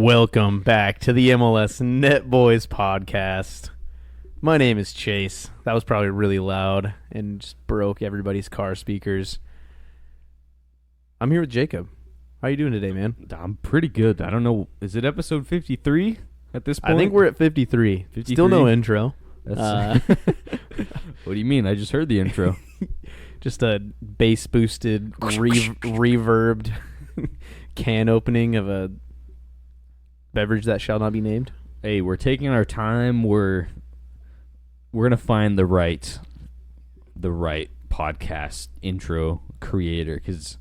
Welcome back to the MLS Net Boys podcast. My name is Chase. That was probably really loud and just broke everybody's car speakers. I'm here with Jacob. How you doing today, man? I'm pretty good. I don't know. Is it episode 53 at this point? I think we're at 53. 53? Still no intro. What do you mean? I just heard the intro. Just a bass-boosted, reverbed can opening of a beverage that shall not be named. Hey, we're taking our time. We're gonna find the right podcast intro creator because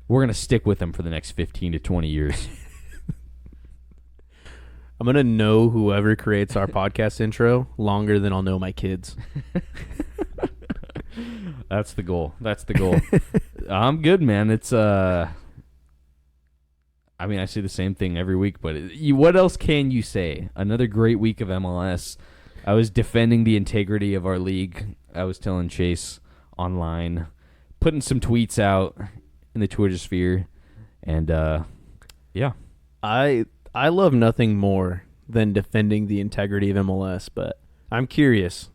we're gonna stick with them for the next 15 to 20 years. I'm gonna know whoever creates our podcast intro longer than I'll know my kids. That's the goal. I'm good, man. It's I mean, I say the same thing every week, but what else can you say? Another great week of MLS. I was defending the integrity of our league. I was telling Chase online, putting some tweets out in the Twitter sphere, and yeah. I love nothing more than defending the integrity of MLS, but I'm curious.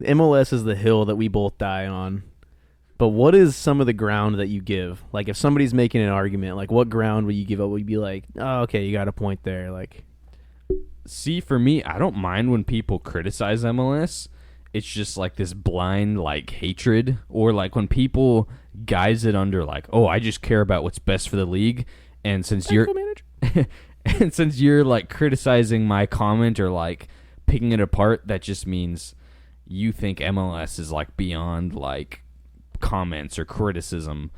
MLS is the hill that we both die on. But what is some of the ground that you give? Like, if somebody's making an argument, like, what ground would you give up? Would you be like, oh, okay, you got a point there? Like, see, for me, I don't mind when people criticize MLS. It's just like this blind, like, hatred. Or, like, when people guise it under, like, oh, I just care about what's best for the league. And since you're like, criticizing my comment or, like, picking it apart, that just means you think MLS is, like, beyond, like, comments or criticism,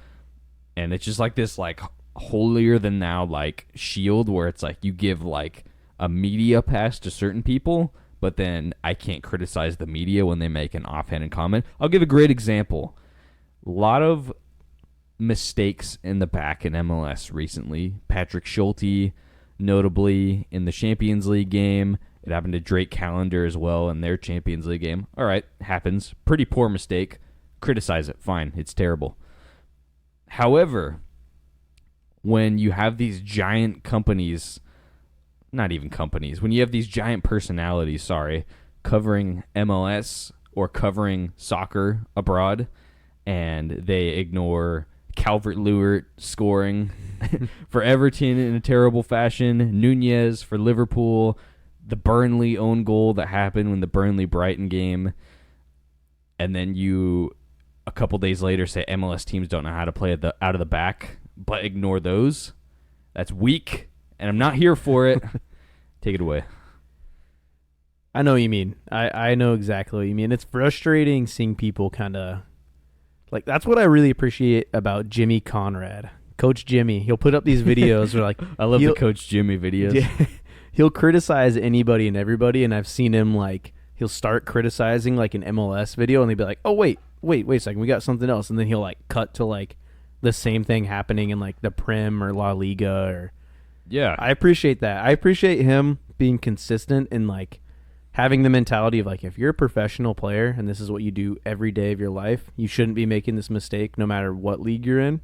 and it's just like this like holier than thou like shield where it's like you give like a media pass to certain people, but then I can't criticize the media when they make an offhanded comment. I'll give a great example. A lot of mistakes in the back in MLS recently. Patrick Schulte, notably in the Champions League game. It happened to Drake Callender as well in their Champions League game. All right, happens. Pretty poor mistake. Criticize it. Fine. It's terrible. However, when you have these giant companies, not even companies, when you have these giant personalities, covering MLS or covering soccer abroad, and they ignore Calvert-Lewin scoring for Everton in a terrible fashion, Nunez for Liverpool, the Burnley own goal that happened when the Burnley-Brighton game, and then you a couple days later say MLS teams don't know how to play out of the back, but ignore those. That's weak, and I'm not here for it. Take it away. I know what you mean. I know exactly what you mean. It's frustrating seeing people kind of like, that's what I really appreciate about Jimmy Conrad. Coach Jimmy, he'll put up these videos where like I love the Coach Jimmy videos. He'll criticize anybody and everybody, and I've seen him like he'll start criticizing like an MLS video, and they'll be like, "Oh wait a second, we got something else," and then he'll like cut to like the same thing happening in like the Prem or La Liga or. Yeah, I appreciate that. I appreciate him being consistent and like having the mentality of like, if you're a professional player and this is what you do every day of your life, you shouldn't be making this mistake no matter what league you're in.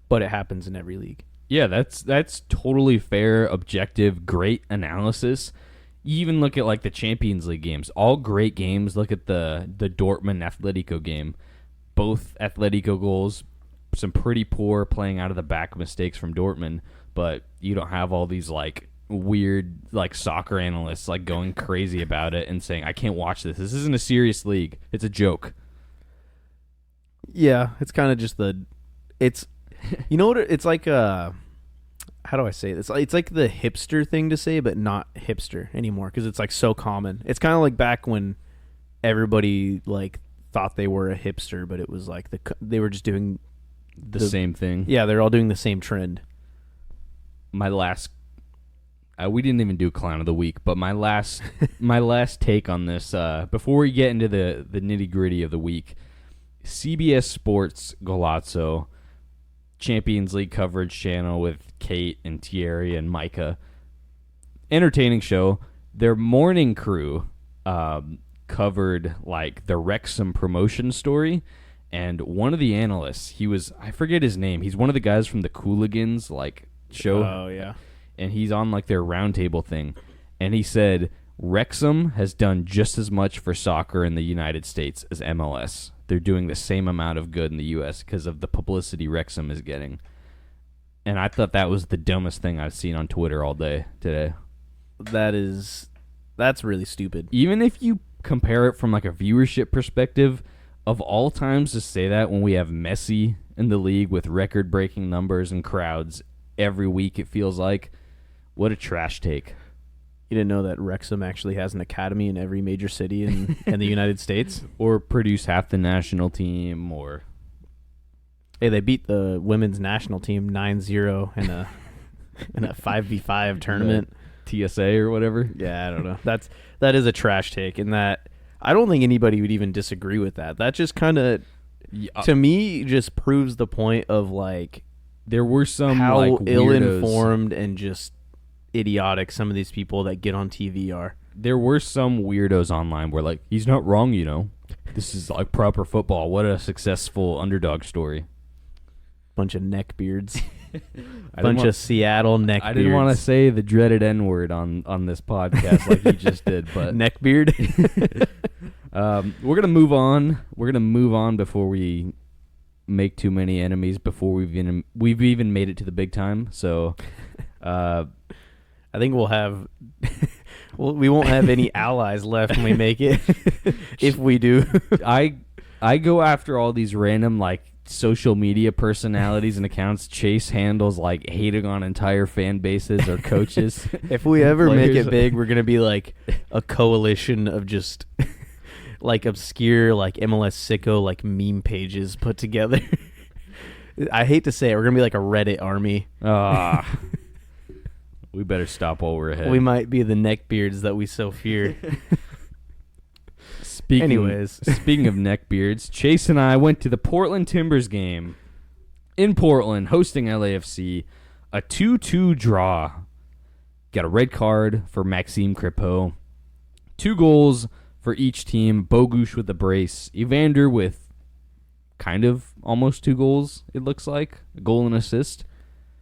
But it happens in every league. Yeah, that's totally fair, objective, great analysis. You even look at like the Champions League games, all great games. Look at the Dortmund Atletico game, both Atletico goals, some pretty poor playing out of the back mistakes from Dortmund, but you don't have all these like weird like soccer analysts like going crazy about it and saying, I can't watch this. This isn't a serious league. It's a joke. Yeah, it's kind of just it's you know what it's like how do I say this? It's like the hipster thing to say, but not hipster anymore because it's like so common. It's kind of like back when everybody like thought they were a hipster, but it was like they were just doing the same thing. Yeah, they're all doing the same trend. My last, we didn't even do Clown of the Week, but my last take on this before we get into the nitty gritty of the week, CBS Sports Golazzo, Champions League coverage channel with Kate and Thierry and Micah. Entertaining show. Their morning crew covered like the Wrexham promotion story, and one of the analysts, I forget his name. He's one of the guys from the Cooligans like show. Oh yeah. and he's on like their roundtable thing, and he said Wrexham has done just as much for soccer in the United States as MLS. They're doing the same amount of good in the U.S. because of the publicity Wrexham is getting. And I thought that was the dumbest thing I've seen on Twitter all day today. That's really stupid. Even if you compare it from like a viewership perspective, of all times to say that when we have Messi in the league with record-breaking numbers and crowds every week, it feels like, what a trash take. You didn't know that Wrexham actually has an academy in every major city in the United States? Or produce half the national team, or... Hey, they beat the women's national team 9-0 in a 5v5 tournament. TSA or whatever. Yeah, I don't know. That is a trash take, and that I don't think anybody would even disagree with that. That just kind of, to me, just proves the point of like there were some how like ill-informed and just idiotic some of these people that get on TV are. There were some weirdos online where like he's not wrong, you know. This is like proper football. What a successful underdog story. Bunch of neckbeards. Bunch of Seattle neckbeards. I didn't want to say the dreaded N-word on this podcast like you just did, but neckbeard. We're gonna move on. We're gonna move on before we make too many enemies. Before we've even made it to the big time. So, I think we'll have. We won't have any allies left when we make it. If we do, I go after all these random like social media personalities and accounts. Chase handles like hating on entire fan bases or coaches. If we ever make it big, we're gonna be like a coalition of just like obscure like MLS sicko like meme pages put together. I hate to say it, we're gonna be like a Reddit army. We better stop while we're ahead. We might be the neckbeards that we so fear. Speaking of neckbeards, Chase and I went to the Portland Timbers game in Portland, hosting LAFC, a 2-2 draw. Got a red card for Maxime Crépeau. 2 goals for each team. Bogusz with the brace. Evander with kind of almost 2 goals, it looks like. A goal and assist.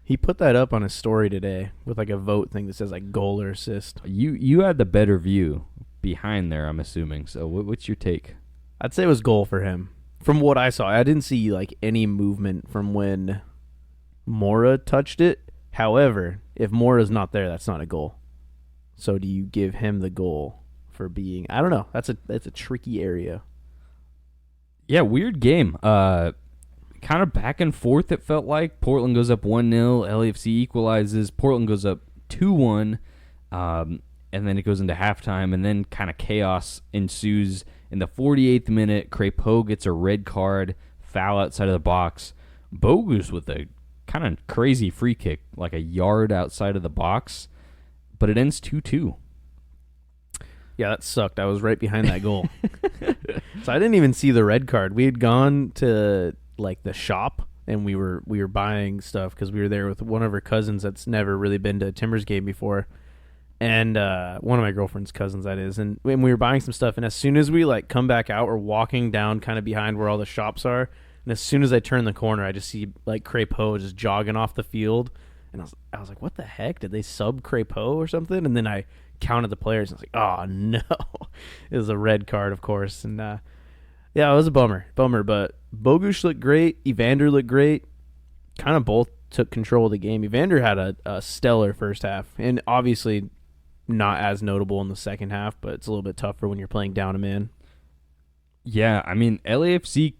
He put that up on his story today with like a vote thing that says like goal or assist. You had the better view behind there, I'm assuming. So what's your take? I'd say it was goal for him. From what I saw, I didn't see like any movement from when Mora touched it. However, if Mora's not there, that's not a goal. So do you give him the goal for being? I don't know. That's a tricky area. Yeah, weird game. Kind of back and forth, it felt like. Portland goes up 1-0. LAFC equalizes. Portland goes up 2-1. And then it goes into halftime. And then kind of chaos ensues. In the 48th minute, Crépeau gets a red card. Foul outside of the box. Bogusz with a kind of crazy free kick, like a yard outside of the box. But it ends 2-2. Yeah, that sucked. I was right behind that goal. So I didn't even see the red card. We had gone to like the shop and we were buying stuff because we were there with one of her cousins that's never really been to a Timbers game before, and one of my girlfriend's cousins that is, and we were buying some stuff, and as soon as we like come back out, we're walking down kind of behind where all the shops are, and as soon as I turn the corner, I just see like Crépeau just jogging off the field, and I was like, what the heck, did they sub Crépeau or something? And then I counted the players and I was like, oh no. It was a red card, of course, and yeah, it was a bummer, but Bogusz looked great. Evander looked great. Kind of both took control of the game. Evander had a stellar first half, and obviously not as notable in the second half, but it's a little bit tougher when you're playing down a man. Yeah, I mean, LAFC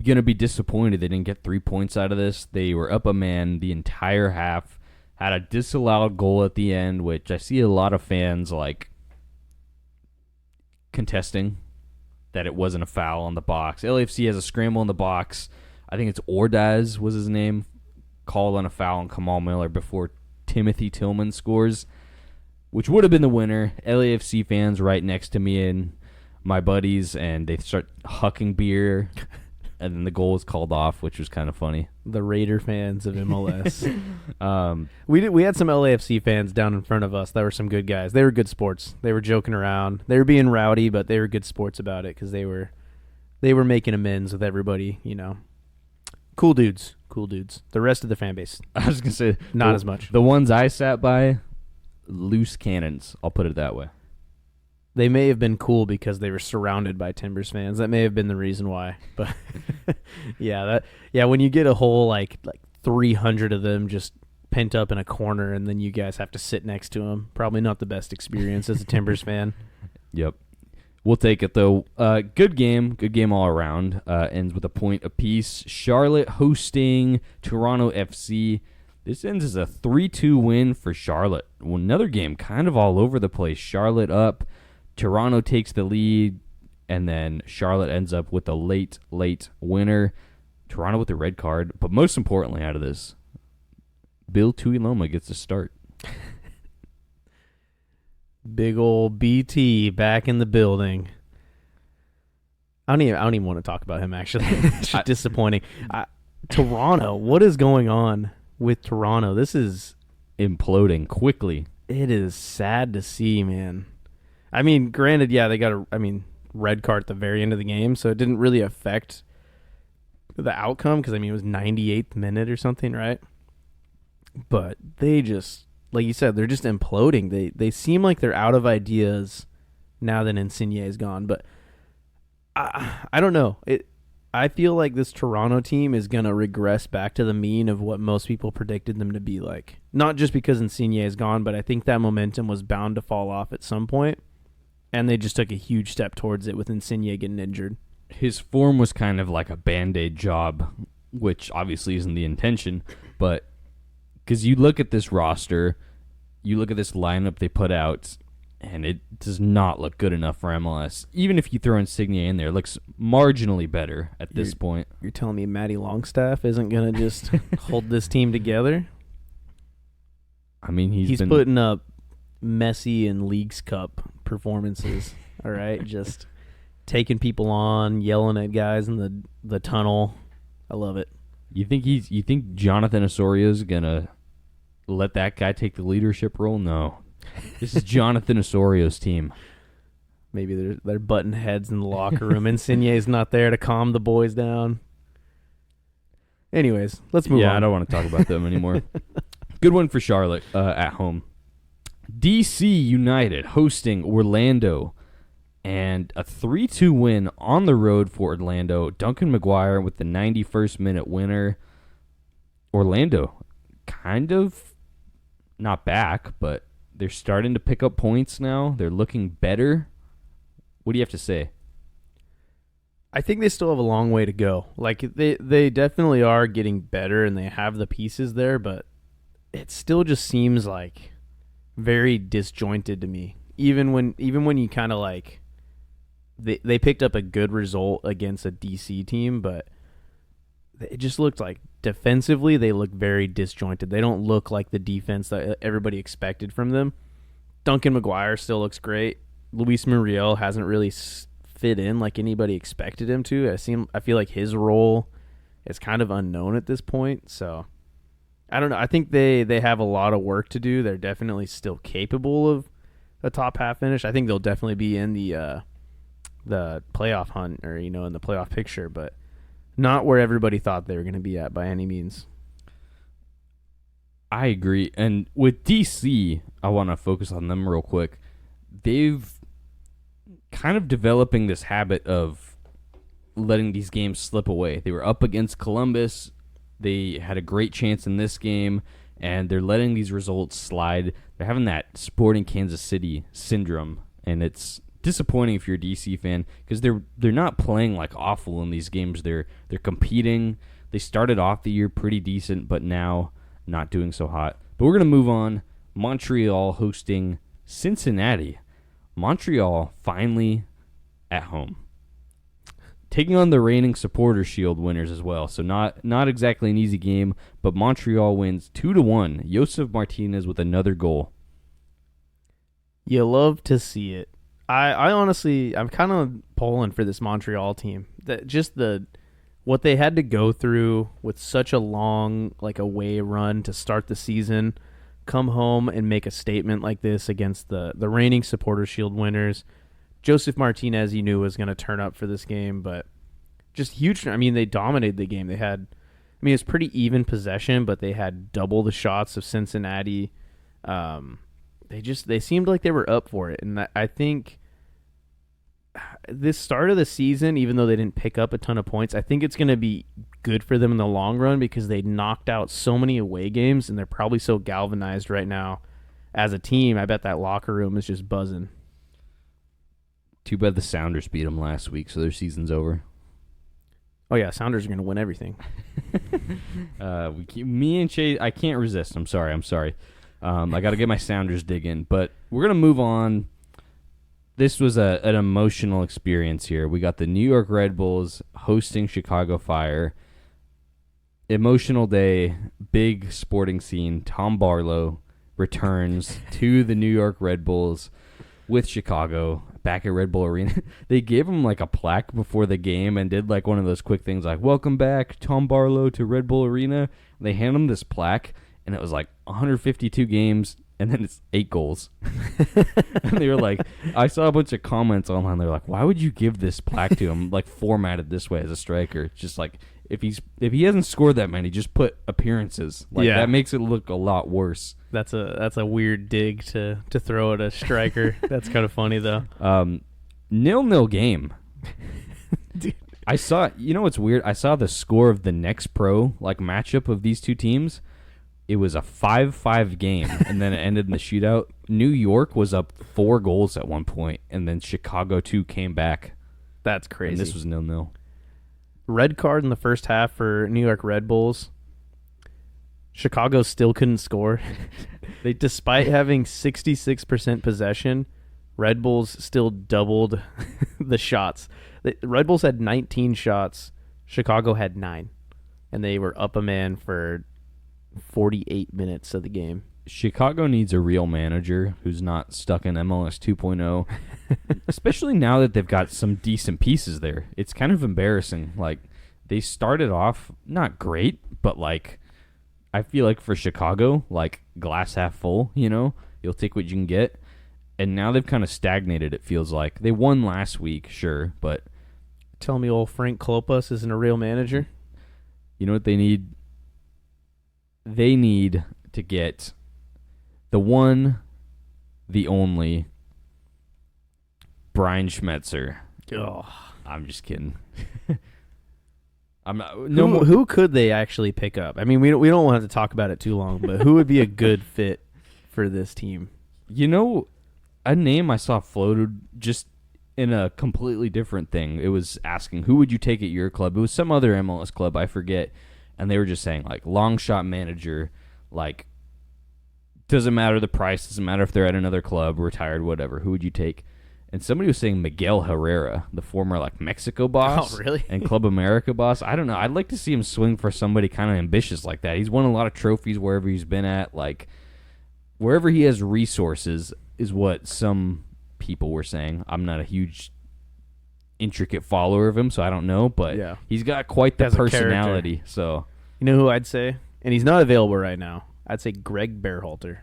going to be disappointed they didn't get 3 points out of this. They were up a man the entire half, had a disallowed goal at the end, which I see a lot of fans like contesting that it wasn't a foul on the box. LAFC has a scramble in the box. I think it's Ordaz was his name, called on a foul on Kamal Miller before Timothy Tillman scores, which would have been the winner. LAFC fans right next to me and my buddies, and they start hucking beer, and then the goal was called off, which was kind of funny. The Raider fans of MLS. We had some LAFC fans down in front of us that were some good guys. They were good sports. They were joking around. They were being rowdy, but they were good sports about it because they were making amends with everybody, you know. Cool dudes. Cool dudes. The rest of the fan base, I was gonna say not as much. The ones I sat by, loose cannons. I'll put it that way. They may have been cool because they were surrounded by Timbers fans. That may have been the reason why. But when you get a whole like 300 of them just pent up in a corner, and then you guys have to sit next to them, probably not the best experience as a Timbers fan. Yep. We'll take it, though. Good game all around. Ends with a point apiece. Charlotte hosting Toronto FC. This ends as a 3-2 win for Charlotte. Another game kind of all over the place. Charlotte up. Toronto takes the lead, and then Charlotte ends up with a late winner. Toronto with the red card. But most importantly out of this, Bill Tuiloma gets a start. Big old BT back in the building. I don't even want to talk about him, actually. It's just disappointing. Toronto, what is going on with Toronto? This is imploding quickly. It is sad to see, man. I mean, granted, yeah, they got a red card at the very end of the game, so it didn't really affect the outcome because, it was 98th minute or something, right? But they just, like you said, they're just imploding. They seem like they're out of ideas now that Insigne is gone. But I don't know. I feel like this Toronto team is going to regress back to the mean of what most people predicted them to be like. Not just because Insigne is gone, but I think that momentum was bound to fall off at some point, and they just took a huge step towards it with Insigne getting injured. His form was kind of like a Band-Aid job, which obviously isn't the intention, but because you look at this roster, you look at this lineup they put out, and it does not look good enough for MLS. Even if you throw Insigne in there, it looks marginally better at this point. You're telling me Matty Longstaff isn't going to just hold this team together? He's been putting up Messi and Leagues Cup performances, all right? Just taking people on, yelling at guys in the tunnel. I love it. You think Jonathan Osorio's gonna let that guy take the leadership role? No. This is Jonathan Osorio's team. Maybe they're butting heads in the locker room. Insigne's not there to calm the boys down. Anyways, let's move on. Yeah, I don't want to talk about them anymore. Good one for Charlotte at home. DC United hosting Orlando. And a 3-2 win on the road for Orlando. Duncan McGuire with the 91st minute winner. Orlando kind of not back, but they're starting to pick up points now. They're looking better. What do you have to say? I think they still have a long way to go. Like they definitely are getting better and they have the pieces there, but it still just seems like very disjointed to me. Even when you kind of like They picked up a good result against a DC team, but it just looked like defensively they look very disjointed. They don't look like the defense that everybody expected from them. Duncan McGuire still looks great. Luis Muriel hasn't really fit in like anybody expected him to. I feel like his role is kind of unknown at this point. So I don't know. I think they have a lot of work to do. They're definitely still capable of a top half finish. I think they'll definitely be in the playoff hunt or, in the playoff picture, but not where everybody thought they were going to be at by any means. I agree. And with DC, I want to focus on them real quick. They've kind of developing this habit of letting these games slip away. They were up against Columbus. They had a great chance in this game, and they're letting these results slide. They're having that Sporting Kansas City syndrome, and it's disappointing if you're a DC fan because they're not playing like awful in these games. They're competing. They started off the year pretty decent, but now not doing so hot. But we're gonna move on. Montreal hosting Cincinnati. Montreal finally at home, taking on the reigning Supporter Shield winners as well. So not exactly an easy game, but Montreal wins 2-1. Josef Martinez with another goal. You love to see it. I honestly, I'm kind of pulling for this Montreal team. What they had to go through with such a long away run to start the season, come home and make a statement like this against the reigning Supporter Shield winners. Josef Martinez, you knew was going to turn up for this game, but just huge. They dominated the game. They had I mean, it's pretty even possession, but they had double the shots of Cincinnati. They seemed like they were up for it, and I think this start of the season, even though they didn't pick up a ton of points, I think it's going to be good for them in the long run because they knocked out so many away games, and they're probably so galvanized right now as a team. I bet that locker room is just buzzing. Too bad the Sounders beat them last week, so their season's over. Oh yeah, Sounders are going to win everything. Me and Chase, I can't resist. I'm sorry. I got to get my Sounders dig in, but we're gonna move on. This was an emotional experience here. We got the New York Red Bulls hosting Chicago Fire. Emotional day, big sporting scene. Tom Barlow returns to the New York Red Bulls with Chicago back at Red Bull Arena. They gave him like a plaque before the game and did like one of those quick things like, welcome back, Tom Barlow, to Red Bull Arena. They hand him this plaque, and it was like 152 games, and then it's 8 goals. And they were like, I saw a bunch of comments online. They're like, why would you give this plaque to him, like formatted this way as a striker? It's just like, if he hasn't scored that many, just put appearances. Like that makes it look a lot worse. That's a weird dig to throw at a striker. That's kind of funny though. 0-0 game. Dude. I saw, you know what's weird? I saw the score of the next pro like matchup of these two teams. It was a 5-5 game, and then it ended in the shootout. New York was up 4 goals at one point, and then Chicago 2 came back. That's crazy. And this was 0-0. Red card in the first half for New York Red Bulls. Chicago still couldn't score. Despite having 66% possession, Red Bulls still doubled the shots. The Red Bulls had 19 shots. Chicago had 9. And they were up a man for 48 minutes of the game. Chicago needs a real manager who's not stuck in MLS 2.0, especially now that they've got some decent pieces there. It's kind of embarrassing. Like, they started off not great, but like, I feel like for Chicago, like glass half full, you know, you'll take what you can get. And now they've kind of stagnated, it feels like. They won last week, sure, but tell me old Frank Klopas isn't a real manager? You know what they need? They need to get the one, the only Brian Schmetzer. Oh. I'm just kidding. I'm not. Who could they actually pick up? I mean, we don't want to talk about it too long, but who would be a good fit for this team? You know, a name I saw floated just in a completely different thing. It was asking, who would you take at your club? It was some other MLS club, I forget. And they were just saying, like, long shot manager, like, doesn't matter the price, doesn't matter if they're at another club, retired, whatever. Who would you take? And somebody was saying Miguel Herrera, the former, like, Mexico boss. Oh, really? And Club America boss. I don't know. I'd like to see him swing for somebody kind of ambitious like that. He's won a lot of trophies wherever he's been at. Like, wherever he has resources is what some people were saying. I'm not a huge intricate follower of him, so I don't know, but yeah, he's got quite the personality. So, you know who I'd say? And he's not available right now. I'd say Greg Berhalter.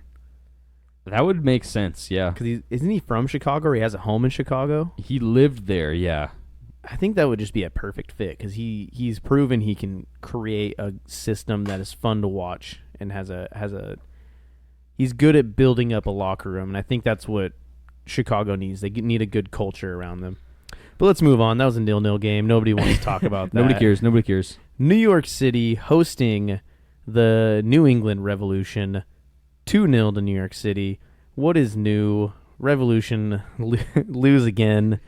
That would make sense, yeah. Because isn't he from Chicago, or he has a home in Chicago? He lived there, yeah. I think that would just be a perfect fit because he's proven he can create a system that is fun to watch and has a he's good at building up a locker room, and I think that's what Chicago needs. They need a good culture around them. But let's move on. That was a 0-0 game. Nobody wants to talk about that. Nobody cares. New York City hosting the New England Revolution. 2-0 to New York City. What is new? Revolution lose again.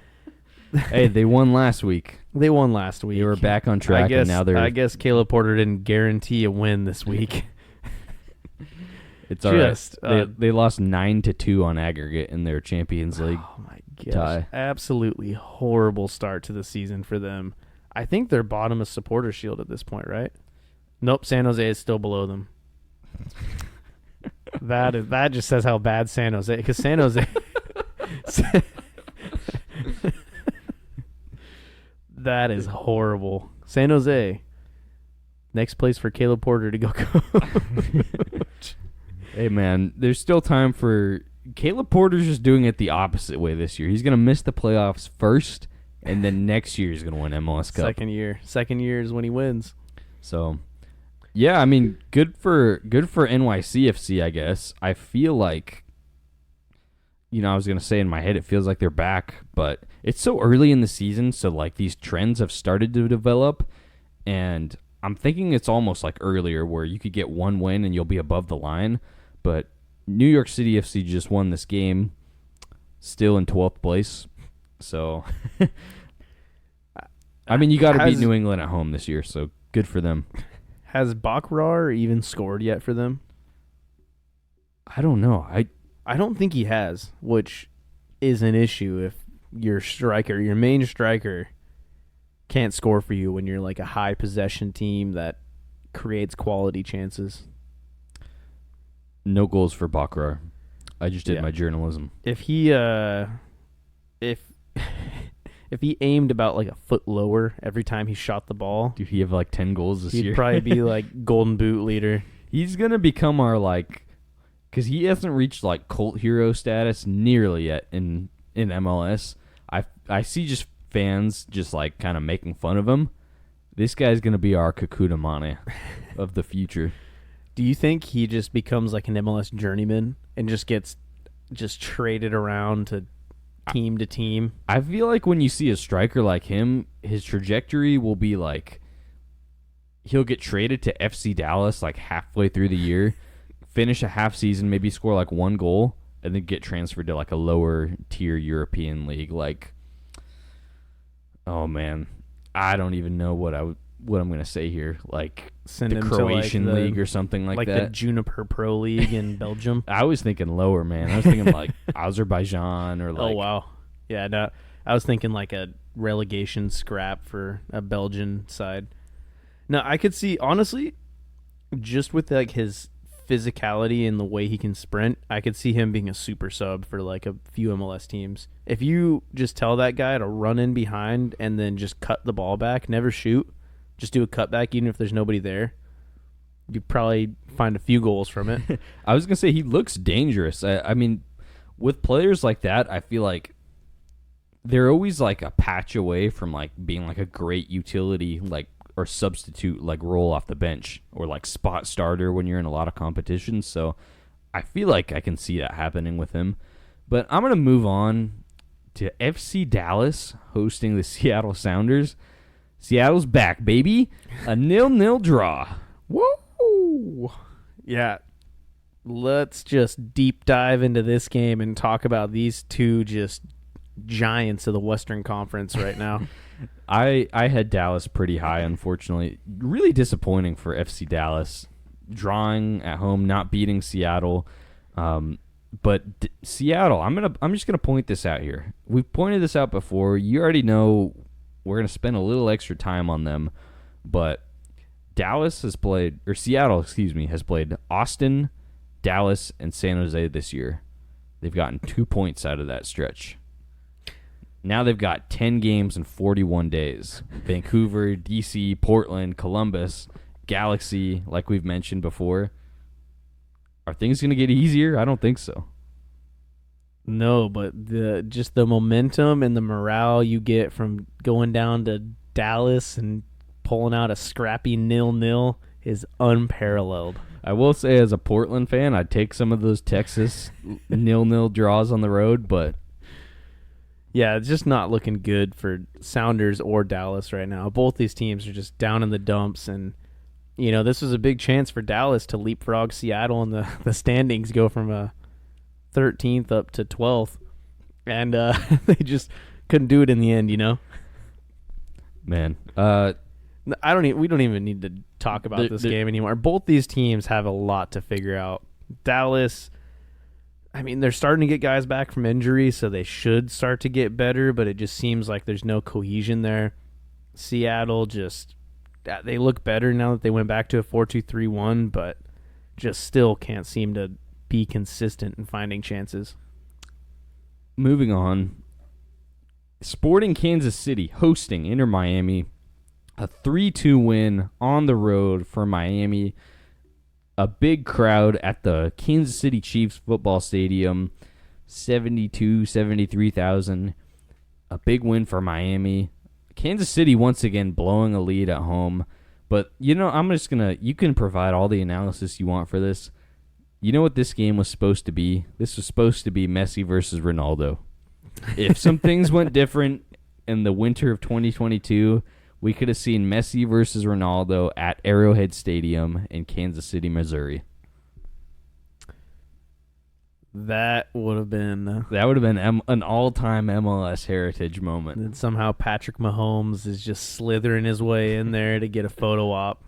Hey, they won last week. They won last week. They were back on track, and now they're... I guess Caleb Porter didn't guarantee a win this week. It's all right. They lost 9-2 on aggregate in their Champions League. Oh my gosh! Tie. Absolutely horrible start to the season for them. I think they're bottom of Supporter Shield at this point, right? Nope, San Jose is still below them. That just says how bad San Jose, because San Jose. That is horrible. San Jose. Next place for Caleb Porter to go coach. Hey, man, there's still time for... Caleb Porter's just doing it the opposite way this year. He's going to miss the playoffs first, and then next year he's going to win MLS Cup. Second year is when he wins. So, Yeah, I mean, good for NYCFC, I guess. I feel like, I was gonna say in my head, it feels like they're back, but it's so early in the season, so like these trends have started to develop, and I'm thinking it's almost like earlier where you could get one win and you'll be above the line, but New York City FC just won this game, still in 12th place, so I mean, you got to beat New England at home this year, so good for them. Has Bakrar even scored yet for them? I don't know. I don't think he has, which is an issue if your main striker, can't score for you when you're like a high possession team that creates quality chances. No goals for Bakrar. I just did my journalism. If he if he aimed about like a foot lower every time he shot the ball, dude, he have like 10 goals this year. He'd probably be like Golden Boot leader. He's gonna become our because he hasn't reached like cult hero status nearly yet in MLS. I see just fans just like kind of making fun of him. This guy's gonna be our Kakuta Mane of the future. Do you think he just becomes like an MLS journeyman and just gets traded around to team to team? I feel like when you see a striker like him, his trajectory will be like he'll get traded to FC Dallas like halfway through the year, finish a half season, maybe score like one goal, and then get transferred to like a lower tier European league. Like, oh man, I don't even know what I'm gonna say here. Like send the him Croatian to like league or something like that. Like the Juniper Pro League in Belgium. I was thinking lower, man. I was thinking like Azerbaijan or like. Oh wow, yeah. No, I was thinking like a relegation scrap for a Belgian side. No, I could see honestly, just with like his physicality and the way he can sprint, I could see him being a super sub for like a few MLS teams. If you just tell that guy to run in behind and then just cut the ball back, never shoot, just do a cutback even if there's nobody there, you'd probably find a few goals from it. I was going to say he looks dangerous. I mean, with players like that, I feel like they're always like a patch away from like being like a great utility like or substitute like role off the bench or like spot starter when you're in a lot of competitions. So I feel like I can see that happening with him. But I'm going to move on to FC Dallas hosting the Seattle Sounders. Seattle's back, baby. A 0-0 draw. Whoa. Yeah. Let's just deep dive into this game and talk about these two just giants of the Western Conference right now. I had Dallas pretty high, unfortunately. Really disappointing for FC Dallas. Drawing at home, not beating Seattle. But Seattle, I'm just gonna point this out here. We've pointed this out before. You already know we're gonna spend a little extra time on them, but Seattle, has played Austin, Dallas, and San Jose this year. They've gotten 2 points out of that stretch. Now they've got 10 games in 41 days. Vancouver, DC, Portland, Columbus, Galaxy, like we've mentioned before. Are things going to get easier? I don't think so. No, but the momentum and the morale you get from going down to Dallas and pulling out a scrappy 0-0 is unparalleled. I will say as a Portland fan, I'd take some of those Texas 0-0 draws on the road, but yeah, it's just not looking good for Sounders or Dallas right now. Both these teams are just down in the dumps, and this was a big chance for Dallas to leapfrog Seattle in the standings, go from a 13th up to 12th, and they just couldn't do it in the end. Man, we don't even need to talk about this game anymore. Both these teams have a lot to figure out. Dallas, I mean, they're starting to get guys back from injury, so they should start to get better, but it just seems like there's no cohesion there. Seattle they look better now that they went back to a 4-2-3-1, but just still can't seem to be consistent in finding chances. Moving on. Sporting Kansas City hosting Inter Miami. A 3-2 win on the road for Miami. A big crowd at the Kansas City Chiefs football stadium. 73,000. A big win for Miami. Kansas City once again blowing a lead at home. But, I'm just going to... You can provide all the analysis you want for this. You know what this game was supposed to be? This was supposed to be Messi versus Ronaldo. If some things went different in the winter of 2022, we could have seen Messi versus Ronaldo at Arrowhead Stadium in Kansas City, Missouri. That would have been an all-time MLS heritage moment. And somehow Patrick Mahomes is just slithering his way in there to get a photo op.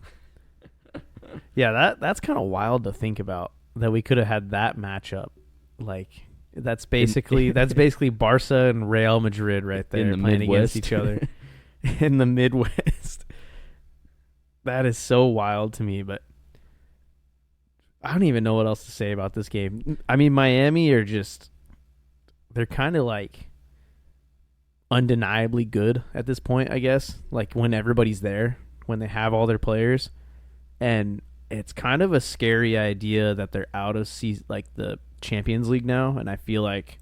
Yeah, that's kind of wild to think about, that we could have had that matchup. Like, that's basically Barca and Real Madrid right there, in the playing Midwest. against each other in the Midwest. That is so wild to me, but I don't even know what else to say about this game. I mean, Miami are just, they're kind of like undeniably good at this point, I guess. Like when everybody's there, when they have all their players. And it's kind of a scary idea that they're out of like the Champions League now. And I feel like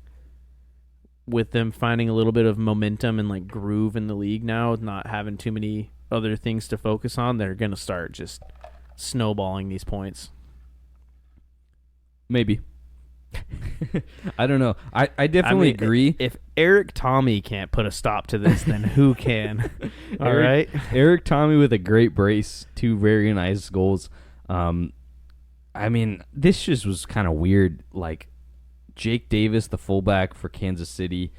with them finding a little bit of momentum and like groove in the league now, not having too many other things to focus on, they're going to start just snowballing these points. Maybe. I don't know. I definitely agree. If Eric Tommy can't put a stop to this, then who can? All right. Eric Tommy with a great brace, 2 very nice goals. I mean, this just was kind of weird. Like, Jake Davis, the fullback for Kansas City,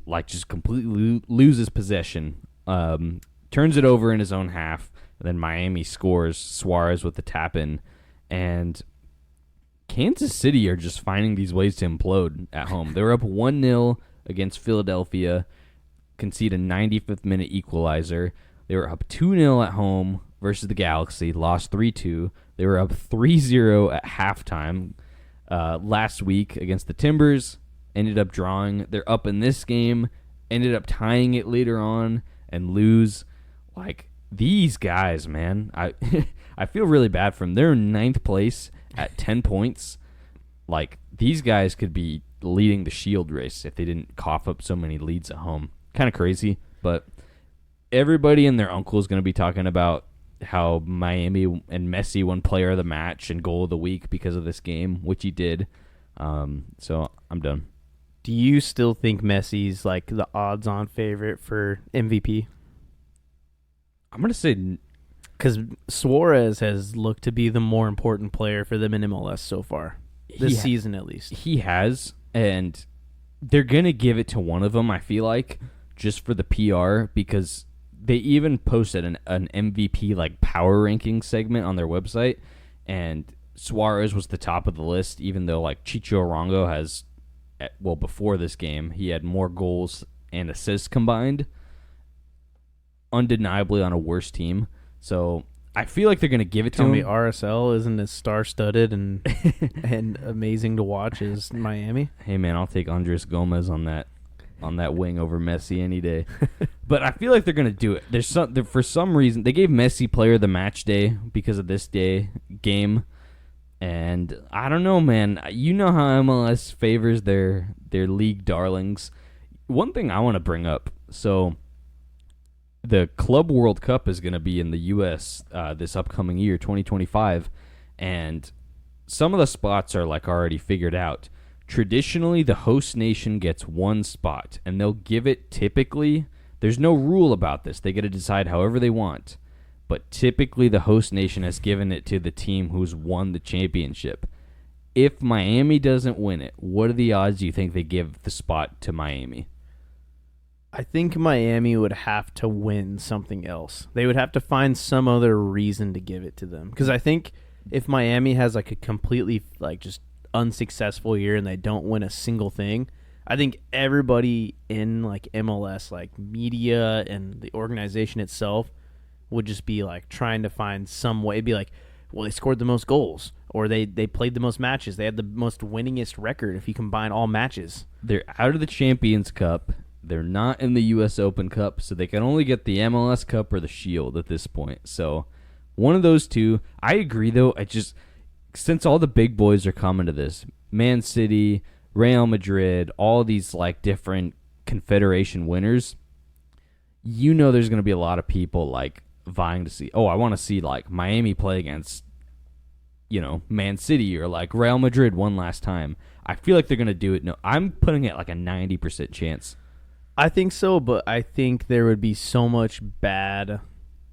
like just completely loses possession. Turns it over in his own half. And then Miami scores. Suarez with the tap in. And Kansas City are just finding these ways to implode at home. They were up 1-0 against Philadelphia, concede a 95th minute equalizer. They were up 2-0 at home versus the Galaxy, lost 3-2. They were up 3-0 at halftime last week against the Timbers, ended up drawing. They're up in this game, ended up tying it later on and lose. Like, these guys, man, I feel really bad for them. They're in 9th place at 10 points. Like, these guys could be leading the Shield race if they didn't cough up so many leads at home. Kind of crazy, but everybody and their uncle is going to be talking about how Miami and Messi won player of the match and goal of the week because of this game, which he did. So I'm done. Do you still think Messi's like the odds-on favorite for MVP? I'm going to say... Because Suarez has looked to be the more important player for them in MLS so far. This season, at least. He has, and they're going to give it to one of them, I feel like, just for the PR, because they even posted an MVP like power ranking segment on their website, and Suarez was the top of the list, even though like Chicho Arango has, before this game, he had more goals and assists combined, undeniably on a worse team. So I feel like they're going to give it to him. Tell me RSL isn't as star-studded and and amazing to watch as Miami? Hey, man, I'll take Andres Gomez on that wing over Messi any day. But I feel like they're going to do it. For some reason, they gave Messi player of the match day because of this game. And I don't know, man. You know how MLS favors their league darlings. One thing I want to bring up. So the Club World Cup is going to be in the U.S. This upcoming year, 2025, and some of the spots are like already figured out. Traditionally, the host nation gets one spot, and they'll give it typically. There's no rule about this. They get to decide however they want, but typically the host nation has given it to the team who's won the championship. If Miami doesn't win it, what are the odds you think they give the spot to Miami? I think Miami would have to win something else. They would have to find some other reason to give it to them. Because I think if Miami has like a completely like just unsuccessful year and they don't win a single thing, I think everybody in like MLS, like media and the organization itself, would just be like trying to find some way. It'd be like, well, they scored the most goals, or they played the most matches. They had the most winningest record if you combine all matches. They're out of the Champions Cup. They're not in the U.S. Open Cup, so they can only get the MLS Cup or the Shield at this point. So one of those two. I agree, though. Since all the big boys are coming to this, Man City, Real Madrid, all these like different Confederation winners, there's going to be a lot of people like vying to see. Oh, I want to see like Miami play against, Man City or like Real Madrid one last time. I feel like they're gonna do it. No, I'm putting it like a 90% chance. I think so, but I think there would be so much bad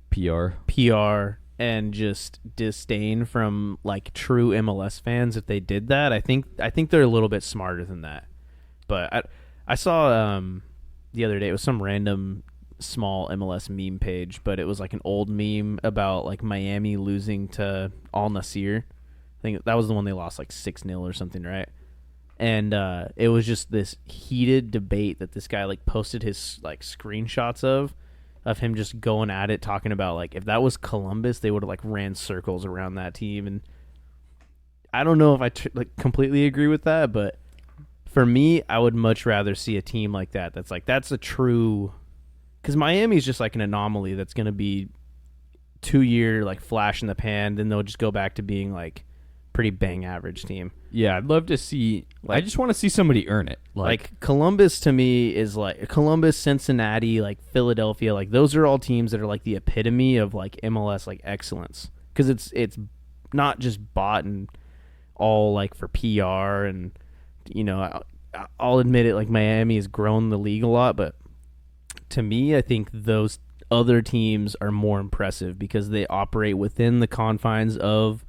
PR and just disdain from like true MLS fans if they did that. I think they're a little bit smarter than that. But I saw the other day, it was some random small MLS meme page, but it was like an old meme about like Miami losing to Al Nassr. I think that was the one they lost like 6-0 or something, right? And it was just this heated debate that this guy like posted his like screenshots of him just going at it, talking about like if that was Columbus, they would have like ran circles around that team. And I don't know if I completely agree with that, but for me, I would much rather see a team like that. That's a true, because Miami's just like an anomaly that's going to be 2-year like flash in the pan, then they'll just go back to being like pretty bang average team. Yeah, I'd love to see. I just want to see somebody earn it. Like Columbus to me is like Columbus, Cincinnati, like Philadelphia. Like those are all teams that are like the epitome of like MLS like excellence, because it's not just bought and all like for PR. And I'll admit it, like Miami has grown the league a lot, but to me, I think those other teams are more impressive because they operate within the confines of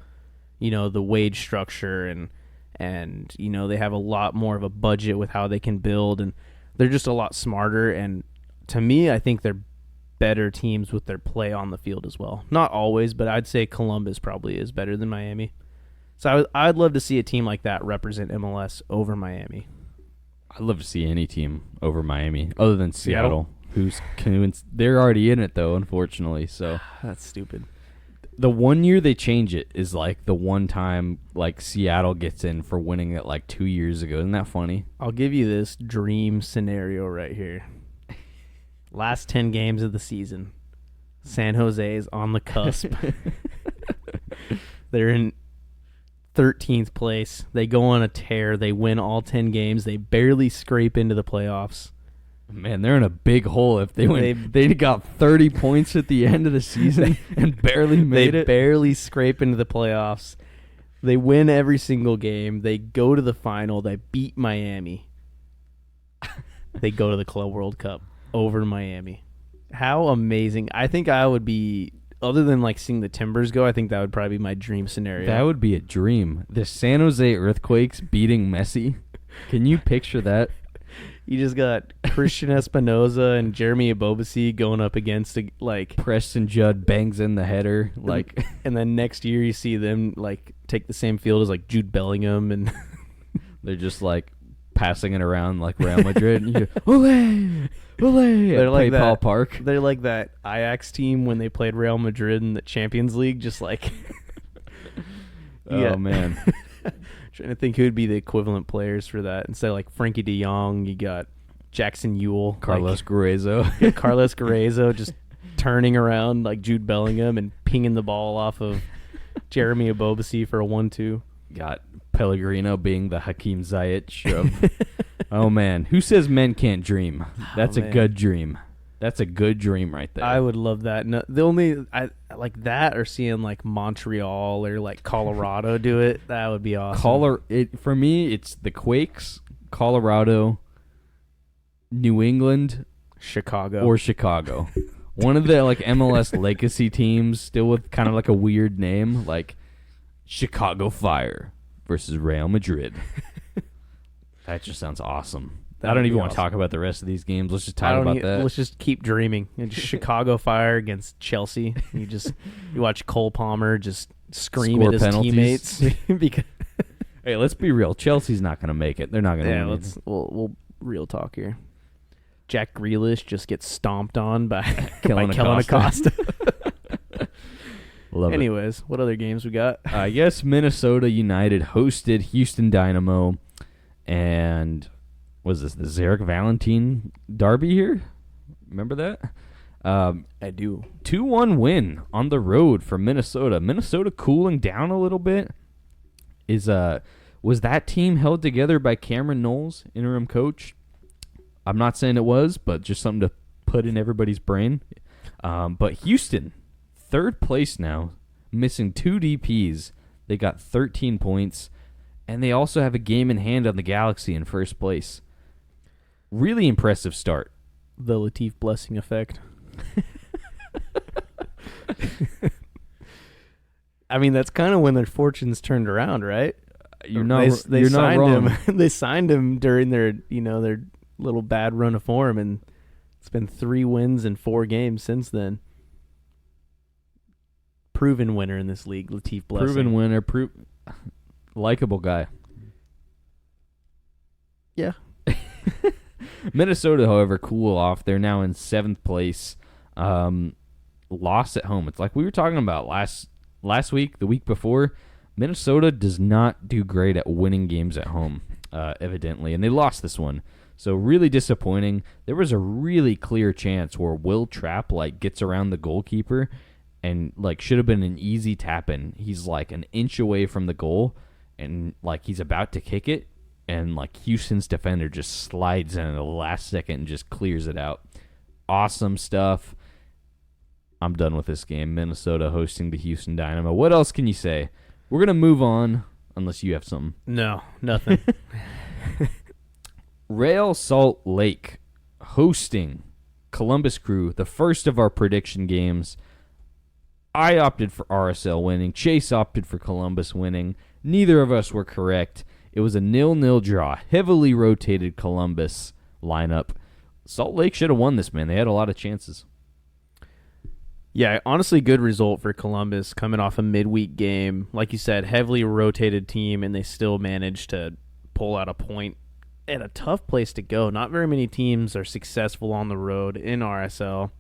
the wage structure and they have a lot more of a budget with how they can build, and they're just a lot smarter. And to me, I think they're better teams with their play on the field as well. Not always, but I'd say Columbus probably is better than Miami. So I'd love to see a team like that represent MLS over Miami. I'd love to see any team over Miami other than Seattle. They're already in it though, unfortunately. So that's stupid. The 1 year they change it is like the one time like Seattle gets in for winning it like 2 years ago. Isn't that funny? I'll give you this dream scenario right here. Last 10 games of the season. San Jose is on the cusp. They're in 13th place. They go on a tear. They win all 10 games. They barely scrape into the playoffs. Man, they're in a big hole if they win. They got 30 points at the end of the season and barely made it. They barely scrape into the playoffs. They win every single game. They go to the final. They beat Miami. They go to the Club World Cup over Miami. How amazing. I think I would be, other than like seeing the Timbers go, I think that would probably be my dream scenario. That would be a dream. The San Jose Earthquakes beating Messi. Can you picture that? You just got Christian Espinoza and Jeremy Ebobisse going up against like Preston Judd bangs in the header, like, and then next year you see them like take the same field as like Jude Bellingham, and they're just like passing it around like Real Madrid. And you go, ole, ole. They're like that, Paul Park. They're like that Ajax team when they played Real Madrid in the Champions League, just like. Oh man. Trying to think who would be the equivalent players for that. Instead of like Frankie de Jong, you got Jackson Ewell, Carlos Guerrero. Carlos Guerrero just turning around like Jude Bellingham and pinging the ball off of Jeremy Ebobisse for a 1-2. Got Pellegrino being the Hakeem Ziyech of. Oh man, who says men can't dream? That's a good dream. That's a good dream right there. I would love that. No, the only I like that, or seeing like Montreal or like Colorado do it. That would be awesome. For me, it's the Quakes, Colorado, New England, Chicago. One of the like MLS legacy teams, still with kind of like a weird name, like Chicago Fire versus Real Madrid. That just sounds awesome. I don't even want to talk about the rest of these games. Let's just talk about that. Let's just keep dreaming. And just Chicago Fire against Chelsea. You watch Cole Palmer just scream at his teammates. Because hey, let's be real. Chelsea's not going to make it. They're not going to. Yeah, we'll real talk here. Jack Grealish just gets stomped on by Kellen Acosta. Anyways, what other games we got? I guess Minnesota United hosted Houston Dynamo, and was this the Zarek Valentin derby here? Remember that? I do. 2-1 win on the road for Minnesota. Minnesota cooling down a little bit. Was that team held together by Cameron Knowles, interim coach? I'm not saying it was, but just something to put in everybody's brain. But Houston third place now, missing 2 DPs. They got 13 points, and they also have a game in hand on the Galaxy in first place. Really impressive start. The Latif blessing effect. I mean, that's kind of when their fortunes turned around, right? You're not wrong. Him. They signed him during their little bad run of form, and it's been 3 wins in 4 games since then. Proven winner in this league, Latif Blessing. Proven winner, likable guy. Yeah. Minnesota, however, cool off. They're now in 7th place. Lost at home. It's like we were talking about last week, the week before. Minnesota does not do great at winning games at home, evidently, and they lost this one. So really disappointing. There was a really clear chance where Will Trapp gets around the goalkeeper and should have been an easy tap in. He's an inch away from the goal and he's about to kick it, and Houston's defender just slides in at the last second and just clears it out. Awesome stuff. I'm done with this game. Minnesota hosting the Houston Dynamo. What else can you say? We're going to move on unless you have something. No, nothing. Real Salt Lake hosting Columbus Crew, the first of our prediction games. I opted for RSL winning. Chase opted for Columbus winning. Neither of us were correct. It was a 0-0 draw. Heavily rotated Columbus lineup. Salt Lake should have won this, man. They had a lot of chances. Yeah, honestly, good result for Columbus coming off a midweek game. Like you said, heavily rotated team, and they still managed to pull out a point at a tough place to go. Not very many teams are successful on the road in RSL.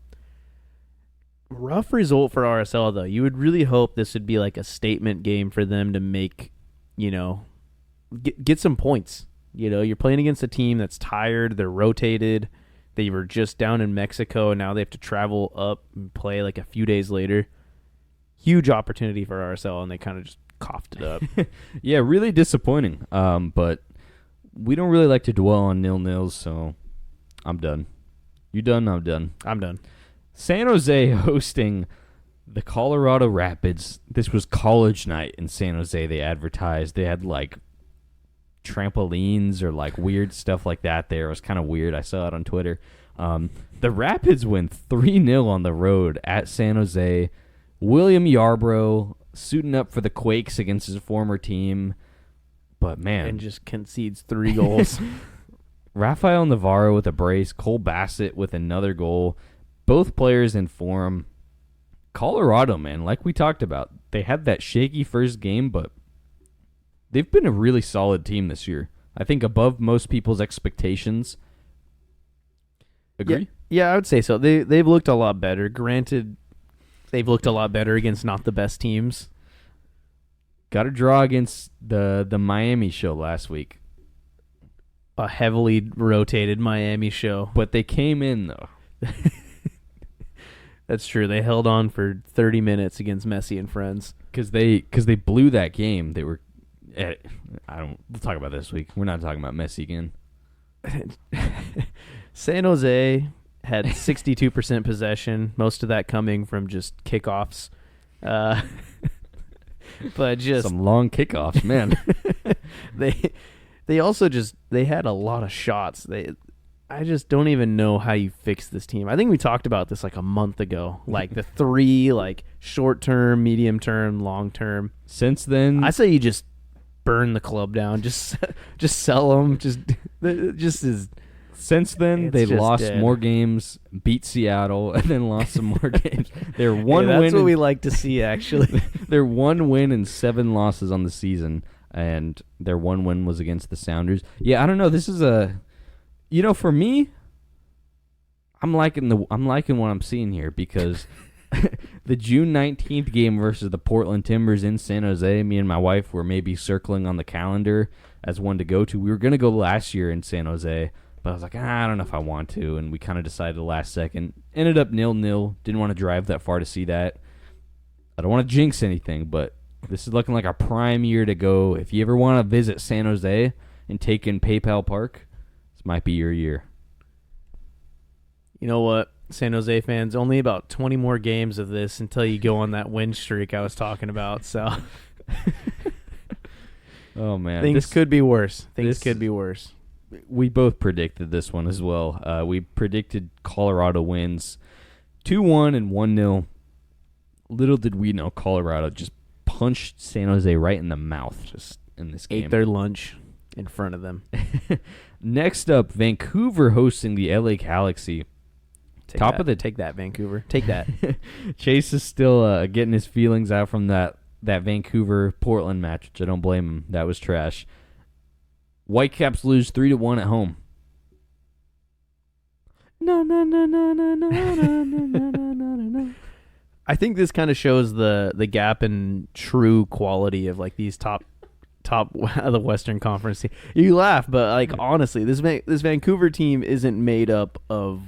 Rough result for RSL, though. You would really hope this would be a statement game for them to make, get some points. You're playing against a team that's tired. They're rotated. They were just down in Mexico, and now they have to travel up and play a few days later. Huge opportunity for RSL, and they kind of just coughed it up. Yeah, really disappointing. But we don't really like to dwell on 0-0s, so I'm done. You done? I'm done. I'm done. San Jose hosting the Colorado Rapids. This was college night in San Jose. They advertised. They had trampolines or weird stuff like that there. It was kind of weird. I saw it on Twitter. The Rapids win 3-0 on the road at San Jose. William Yarbrough suiting up for the Quakes against his former team. But, man. And just concedes 3 goals. Rafael Navarro with a brace. Cole Bassett with another goal. Both players in form. Colorado, man, like we talked about, they had that shaky first game, but they've been a really solid team this year. I think above most people's expectations. Agree? Yeah, I would say so. They've looked a lot better. Granted, they've looked a lot better against not the best teams. Got a draw against the Miami show last week. A heavily rotated Miami show. But they came in, though. That's true. They held on for 30 minutes against Messi and friends. Because they blew that game. They were... we'll talk about this week. We're not talking about Messi again. San Jose had 62% possession, most of that coming from just kickoffs. But just some long kickoffs, man. they also they had a lot of shots. I just don't even know how you fix this team. I think we talked about this a month ago. The 3 short term, medium term, long term. Since then, I say you just burn the club down. Just sell them. Just is. Since then, they lost dead. More games, beat Seattle, and then lost some more games. They're one that's win. What we like to see, actually. They're 1 win and 7 losses on the season, and their 1 win was against the Sounders. Yeah, I don't know. This is for me, I'm liking what I'm seeing here because the June 19th game versus the Portland Timbers in San Jose, me and my wife were maybe circling on the calendar as one to go to. We were going to go last year in San Jose, but I was like, I don't know if I want to, and we kind of decided last second. Ended up 0-0. Didn't want to drive that far to see that. I don't want to jinx anything, but this is looking like a prime year to go. If you ever want to visit San Jose and take in PayPal Park, this might be your year. You know what? San Jose fans, only about 20 more games of this until you go on that win streak I was talking about. So Oh man, things could be worse. Things this- could be worse. we both predicted this one as well. We predicted Colorado wins 2-1 and 1-0. Little did we know Colorado just punched San Jose right in the mouth just in this game. Ate their lunch in front of them. Next up, Vancouver hosting the LA Galaxy. Take that, Vancouver. Take that. Chase is still getting his feelings out from that Vancouver-Portland match, which I don't blame him. That was trash. Whitecaps lose 3-1 at home. No. I think this kind of shows the gap in true quality of like these top of the Western Conference. You laugh, but like honestly, this Vancouver team isn't made up of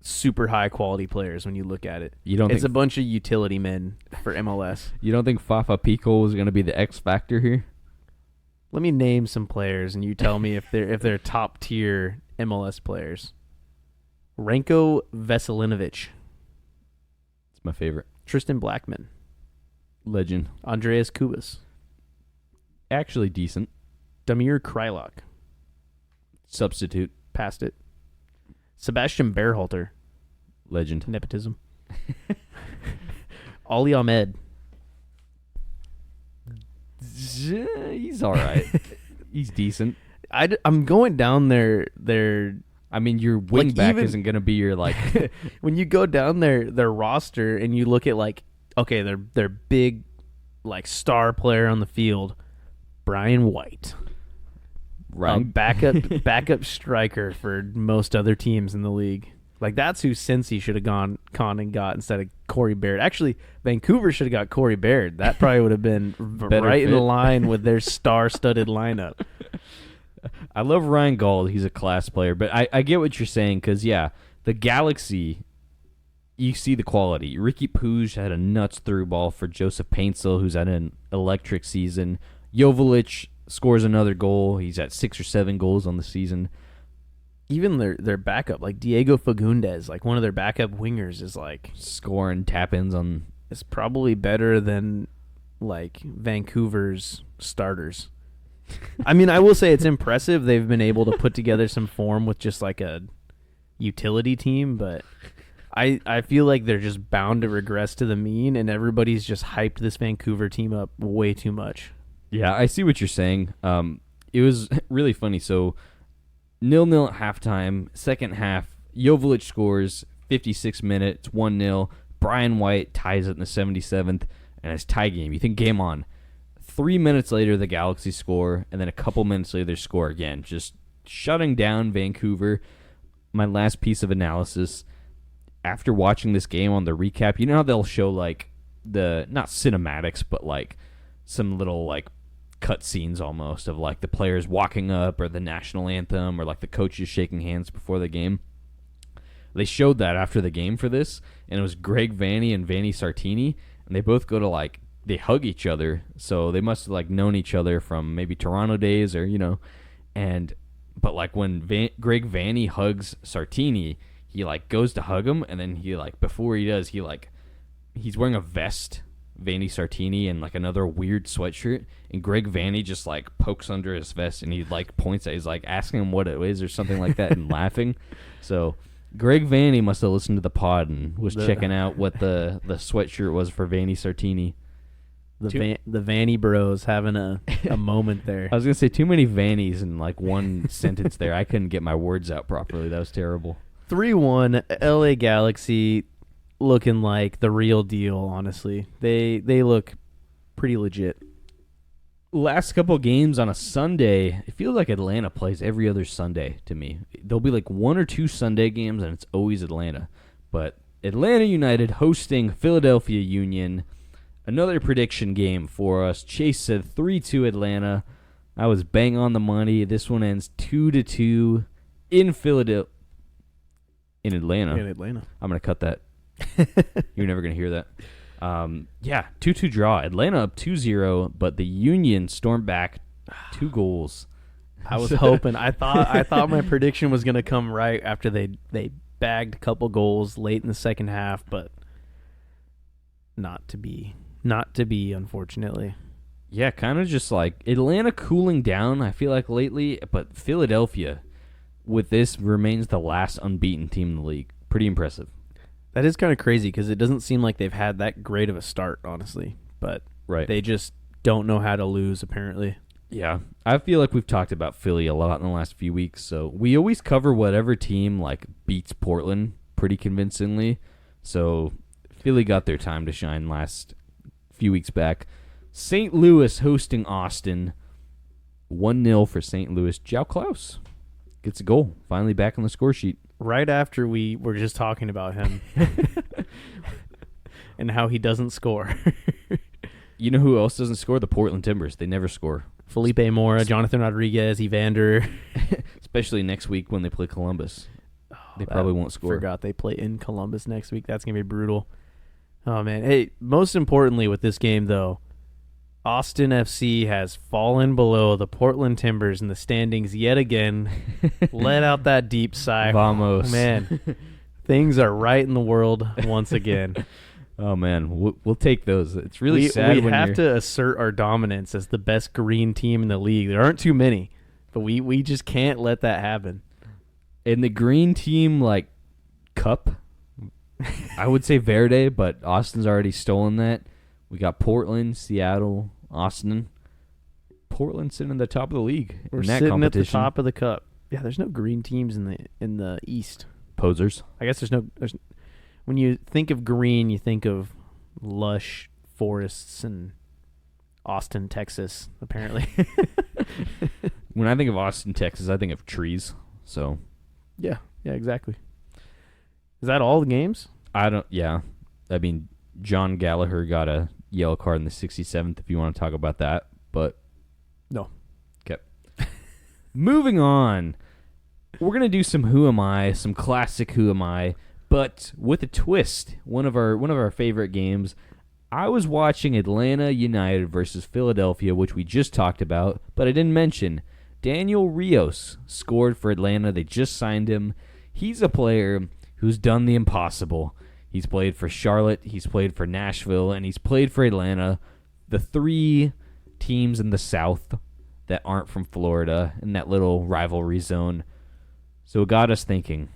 super high quality players when you look at it. It's a bunch of utility men for MLS. You don't think Fafa Pico is going to be the X factor here? Let me name some players, and you tell me if they're top tier MLS players. Renko Veselinovic, It's my favorite. Tristan Blackman, Legend. Andreas Kubas, Actually decent. Damir Kreilach, Substitute. passed it. Sebastian Berhalter, Legend. nepotism. Ali Ahmed, He's all right. He's decent. I'm going down their I mean, your wing Like, back even- isn't going to be your like. when you go down their roster and you look at like, okay, their big like star player on the field, Brian White, Right. backup striker for most other teams in the league. Like that's who Cincy should have gone and got instead of Corey Baird. Actually, Vancouver should have got Corey Baird. That probably would have been right in fit. line with their star-studded lineup. I love Ryan Gauld. He's a class player. But I get what you're saying because, yeah, the Galaxy, you see the quality. Ricky Puig had a nuts through ball for Joseph Paintsel, who's had an electric season. Joveljic scores another goal. He's at 6 or 7 goals on the season. Even their backup, like Diego Fagundes, like one of their backup wingers, is like Scoring tap-ins on... is probably better than like Vancouver's starters. I mean, I will say it's impressive they've been able to put together some form with just like a utility team, but I feel like they're just bound to regress to the mean, and everybody's just hyped this Vancouver team up way too much. Yeah, I see what you're saying. It was really funny. So 0-0 at halftime. Second half, Joveljic scores 56 minutes, 1-0. Brian White ties it in the 77th, and it's tie game. You think game on. 3 minutes later, the Galaxy score, and then a couple minutes later, they score again. Just shutting down Vancouver. My last piece of analysis, after watching this game on the recap, you know how they'll show, like, not cinematics, but, like, some little, like, cut scenes almost of, like, the players walking up or the national anthem or, like, the coaches shaking hands before the game. They showed that after the game for this, and it was Greg Vanney and Vanni Sartini, and they both go to, like, they hug each other, so they must have, like, known each other from maybe Toronto days or, you know, but, like, when Greg Vanney hugs Sartini, he, like, goes to hug him, and then he, like, before he does, he's wearing a vest, Vanni Sartini, and, like, another weird sweatshirt, and Greg Vanney just, like, pokes under his vest, and he, like, points at, he's, like, asking him what it is or something like that, and laughing. So Greg Vanney must have listened to the pod and was checking out what the sweatshirt was for Vanni Sartini. The Vanny Bros having a moment there. I was going to say too many Vannies in, like, one sentence there. I couldn't get my words out properly. That was terrible. 3-1, LA Galaxy looking like the real deal, honestly. They look pretty legit. Last couple games on a Sunday, it feels like Atlanta plays every other Sunday to me. There'll be like 1 or 2 Sunday games, and it's always Atlanta. But Atlanta United hosting Philadelphia Union. Another prediction game for us. Chase said 3-2 Atlanta. I was bang on the money. This one ends 2-2 in Philadelphia. In Atlanta. I'm going to cut that. You're never going to hear that. 2-2 draw. Atlanta up 2-0, but the Union stormed back 2 goals. I was hoping. I thought my prediction was going to come right after they bagged a couple goals late in the second half, but not to be, unfortunately. Yeah, kind of just like Atlanta cooling down, I feel like, lately, but Philadelphia, with this, remains the last unbeaten team in the league. Pretty impressive. That is kind of crazy because it doesn't seem like they've had that great of a start, honestly. But they just don't know how to lose, apparently. Yeah, I feel like we've talked about Philly a lot in the last few weeks, so we always cover whatever team like beats Portland pretty convincingly. So Philly got their time to shine last few weeks back. St. Louis hosting Austin. 1-0 for St. Louis. Joao Klaus gets a goal. Finally back on the score sheet. Right after we were just talking about him and how he doesn't score. You know who else doesn't score? The Portland Timbers. They never score. Felipe Mora, Jonathan Rodriguez, Evander. Especially next week when they play Columbus. They probably won't score. Forgot they play in Columbus next week. That's going to be brutal. Oh, man. Hey, most importantly with this game, though, Austin FC has fallen below the Portland Timbers in the standings yet again. Let out that deep sigh. Vamos. Oh, man. Things are right in the world once again. Oh, man. We'll take those. It's really sad. We have to assert our dominance as the best green team in the league. There aren't too many, but we just can't let that happen. In the green team, like, cup, I would say Verde, but Austin's already stolen that. We got Portland, Seattle, Austin. Portland sitting at the top of the league. We're in that sitting competition. at the top of the cup. Yeah, there's no green teams in the East. Posers. I guess there's when you think of green, you think of lush forests and Austin, Texas, apparently. When I think of Austin, Texas, I think of trees. So, yeah, exactly. Is that all the games? Yeah. I mean, John Gallagher got a yellow card in the 67th if you want to talk about that, but no. Okay. Moving on. We're going to do some Who Am I, some classic Who Am I, but with a twist. One of our favorite games. I was watching Atlanta United versus Philadelphia, which we just talked about, but I didn't mention Daniel Rios scored for Atlanta. They just signed him. He's a player who's done the impossible. He's played for Charlotte, he's played for Nashville, and he's played for Atlanta, the three teams in the South that aren't from Florida in that little rivalry zone. So it got us thinking,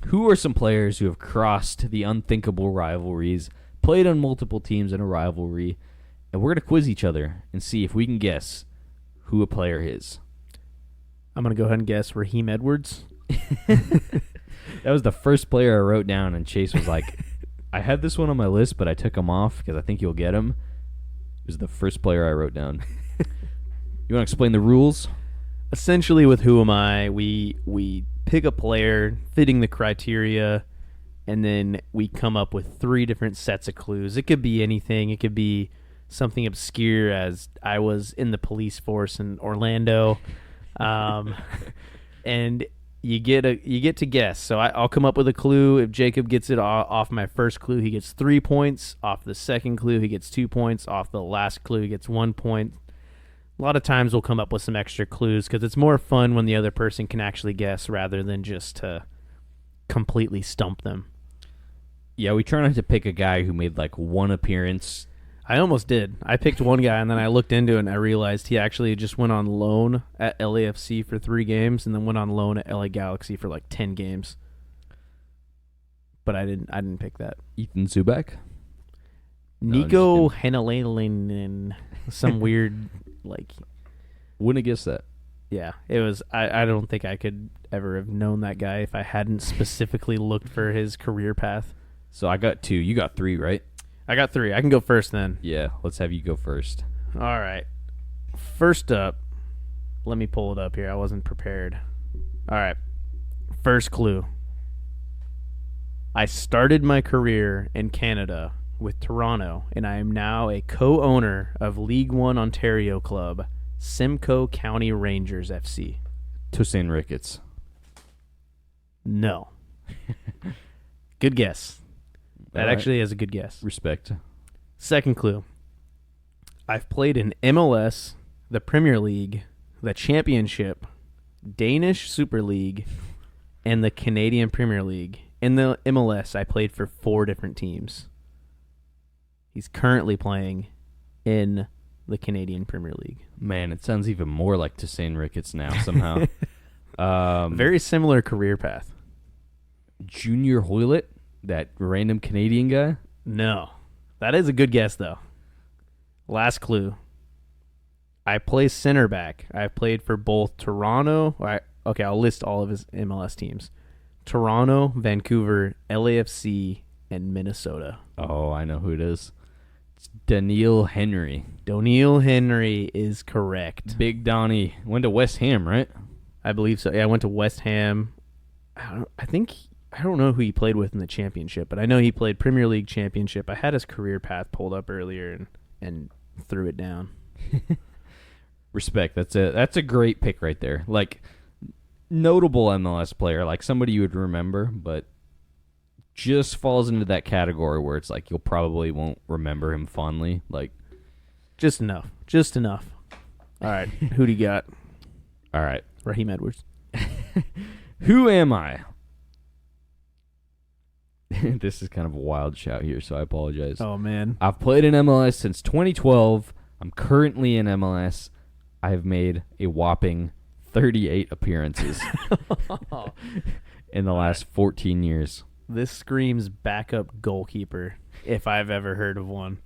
who are some players who have crossed the unthinkable rivalries, played on multiple teams in a rivalry, and we're going to quiz each other and see if we can guess who a player is. I'm going to go ahead and guess Raheem Edwards. That was the first player I wrote down, and Chase was like, I had this one on my list, but I took him off because I think you'll get him. It was the first player I wrote down. You want to explain the rules? Essentially, with Who Am I, we pick a player fitting the criteria, and then we come up with 3 different sets of clues. It could be anything. It could be something obscure as I was in the police force in Orlando. And you get to guess. So I'll come up with a clue. If Jacob gets it off my first clue, he gets 3 points. Off the second clue, he gets 2 points. Off the last clue, he gets 1 point. A lot of times we'll come up with some extra clues because it's more fun when the other person can actually guess rather than just to completely stump them. Yeah, we try not to pick a guy who made like one appearance. I almost did. I picked one guy, and then I looked into it, and I realized he actually just went on loan at LAFC for 3 games and then went on loan at LA Galaxy for like 10 games. But I didn't pick that. Ethan Zubak? Nico Henelenen. Some weird, like... Wouldn't have guessed that. Yeah, it was... I don't think I could ever have known that guy if I hadn't specifically looked for his career path. So I got 2. You got 3, right? I got 3. I can go first then. Yeah, let's have you go first. All right. First up, let me pull it up here. I wasn't prepared. All right. First clue. I started my career in Canada with Toronto, and I am now a co-owner of League One Ontario club, Simcoe County Rangers FC. Toussaint Ricketts. No. Good guess. That actually is a good guess. Respect. Second clue. I've played in MLS, the Premier League, the Championship, Danish Super League, in the Canadian Premier League. In the MLS, I played for 4 different teams. He's currently playing in the Canadian Premier League. Man, it sounds even more like Toussaint Ricketts now somehow. Very similar career path. Junior Hoylett, that random Canadian guy? No. That is a good guess, though. Last clue. I play center back. I've played for both Toronto. Okay, I'll list all of his MLS teams. Toronto, Vancouver, LAFC, and Minnesota. Oh, I know who it is. It's Daniil Henry. Doniel Henry is correct. Big Donnie. Went to West Ham, right? I believe so. Yeah, I went to West Ham. I don't know who he played with in the championship, but I know he played Premier League championship. I had his career path pulled up earlier and threw it down. Respect. That's a great pick right there. Like, notable MLS player, like somebody you would remember, but just falls into that category where it's like you'll probably won't remember him fondly. Like, just enough. All right, who do you got? All right, Raheem Edwards. Who am I? This is kind of a wild shout here, so I apologize. Oh, man. I've played in MLS since 2012. I'm currently in MLS. I've made a whopping 38 appearances in the last 14 years. This screams backup goalkeeper, if I've ever heard of one.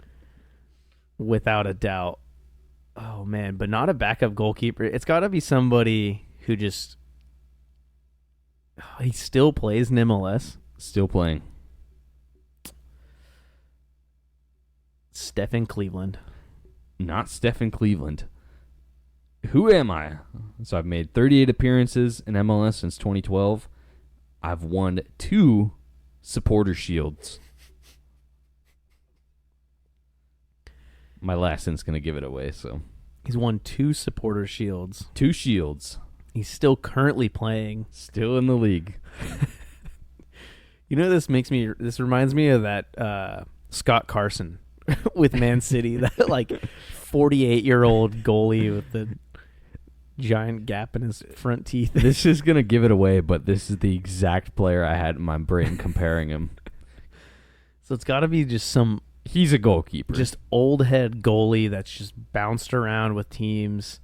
Without a doubt. Oh, man, but not a backup goalkeeper. It's got to be somebody who just... he still plays in MLS. Still playing. Stephen Cleveland. Not Stephen Cleveland. Who am I? So I've made 38 appearances in MLS since 2012. I've won 2 supporter shields. My last sentence going to give it away, so. He's won 2 supporter shields. 2 shields. He's still currently playing. Still in the league. You know, this reminds me of that Scott Carson with Man City, that like 48-year-old goalie with the giant gap in his front teeth. This is going to give it away, but this is the exact player I had in my brain comparing him. So it's got to be just he's a goalkeeper. Just old head goalie that's just bounced around with teams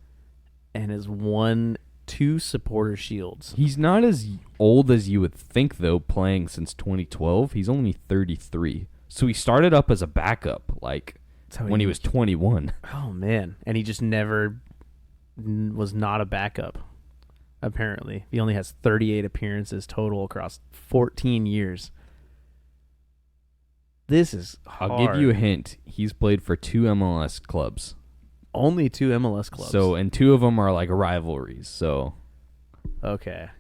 and has won 2 supporter shields. He's not as old as you would think, though, playing since 2012. He's only 33. So he started up as a backup, like, when he was 21. Oh, man. And he just never was not a backup, apparently. He only has 38 appearances total across 14 years. This is hard. I'll give you a hint. He's played for 2 MLS clubs. Only 2 MLS clubs. So, and 2 of them are like rivalries. So, okay.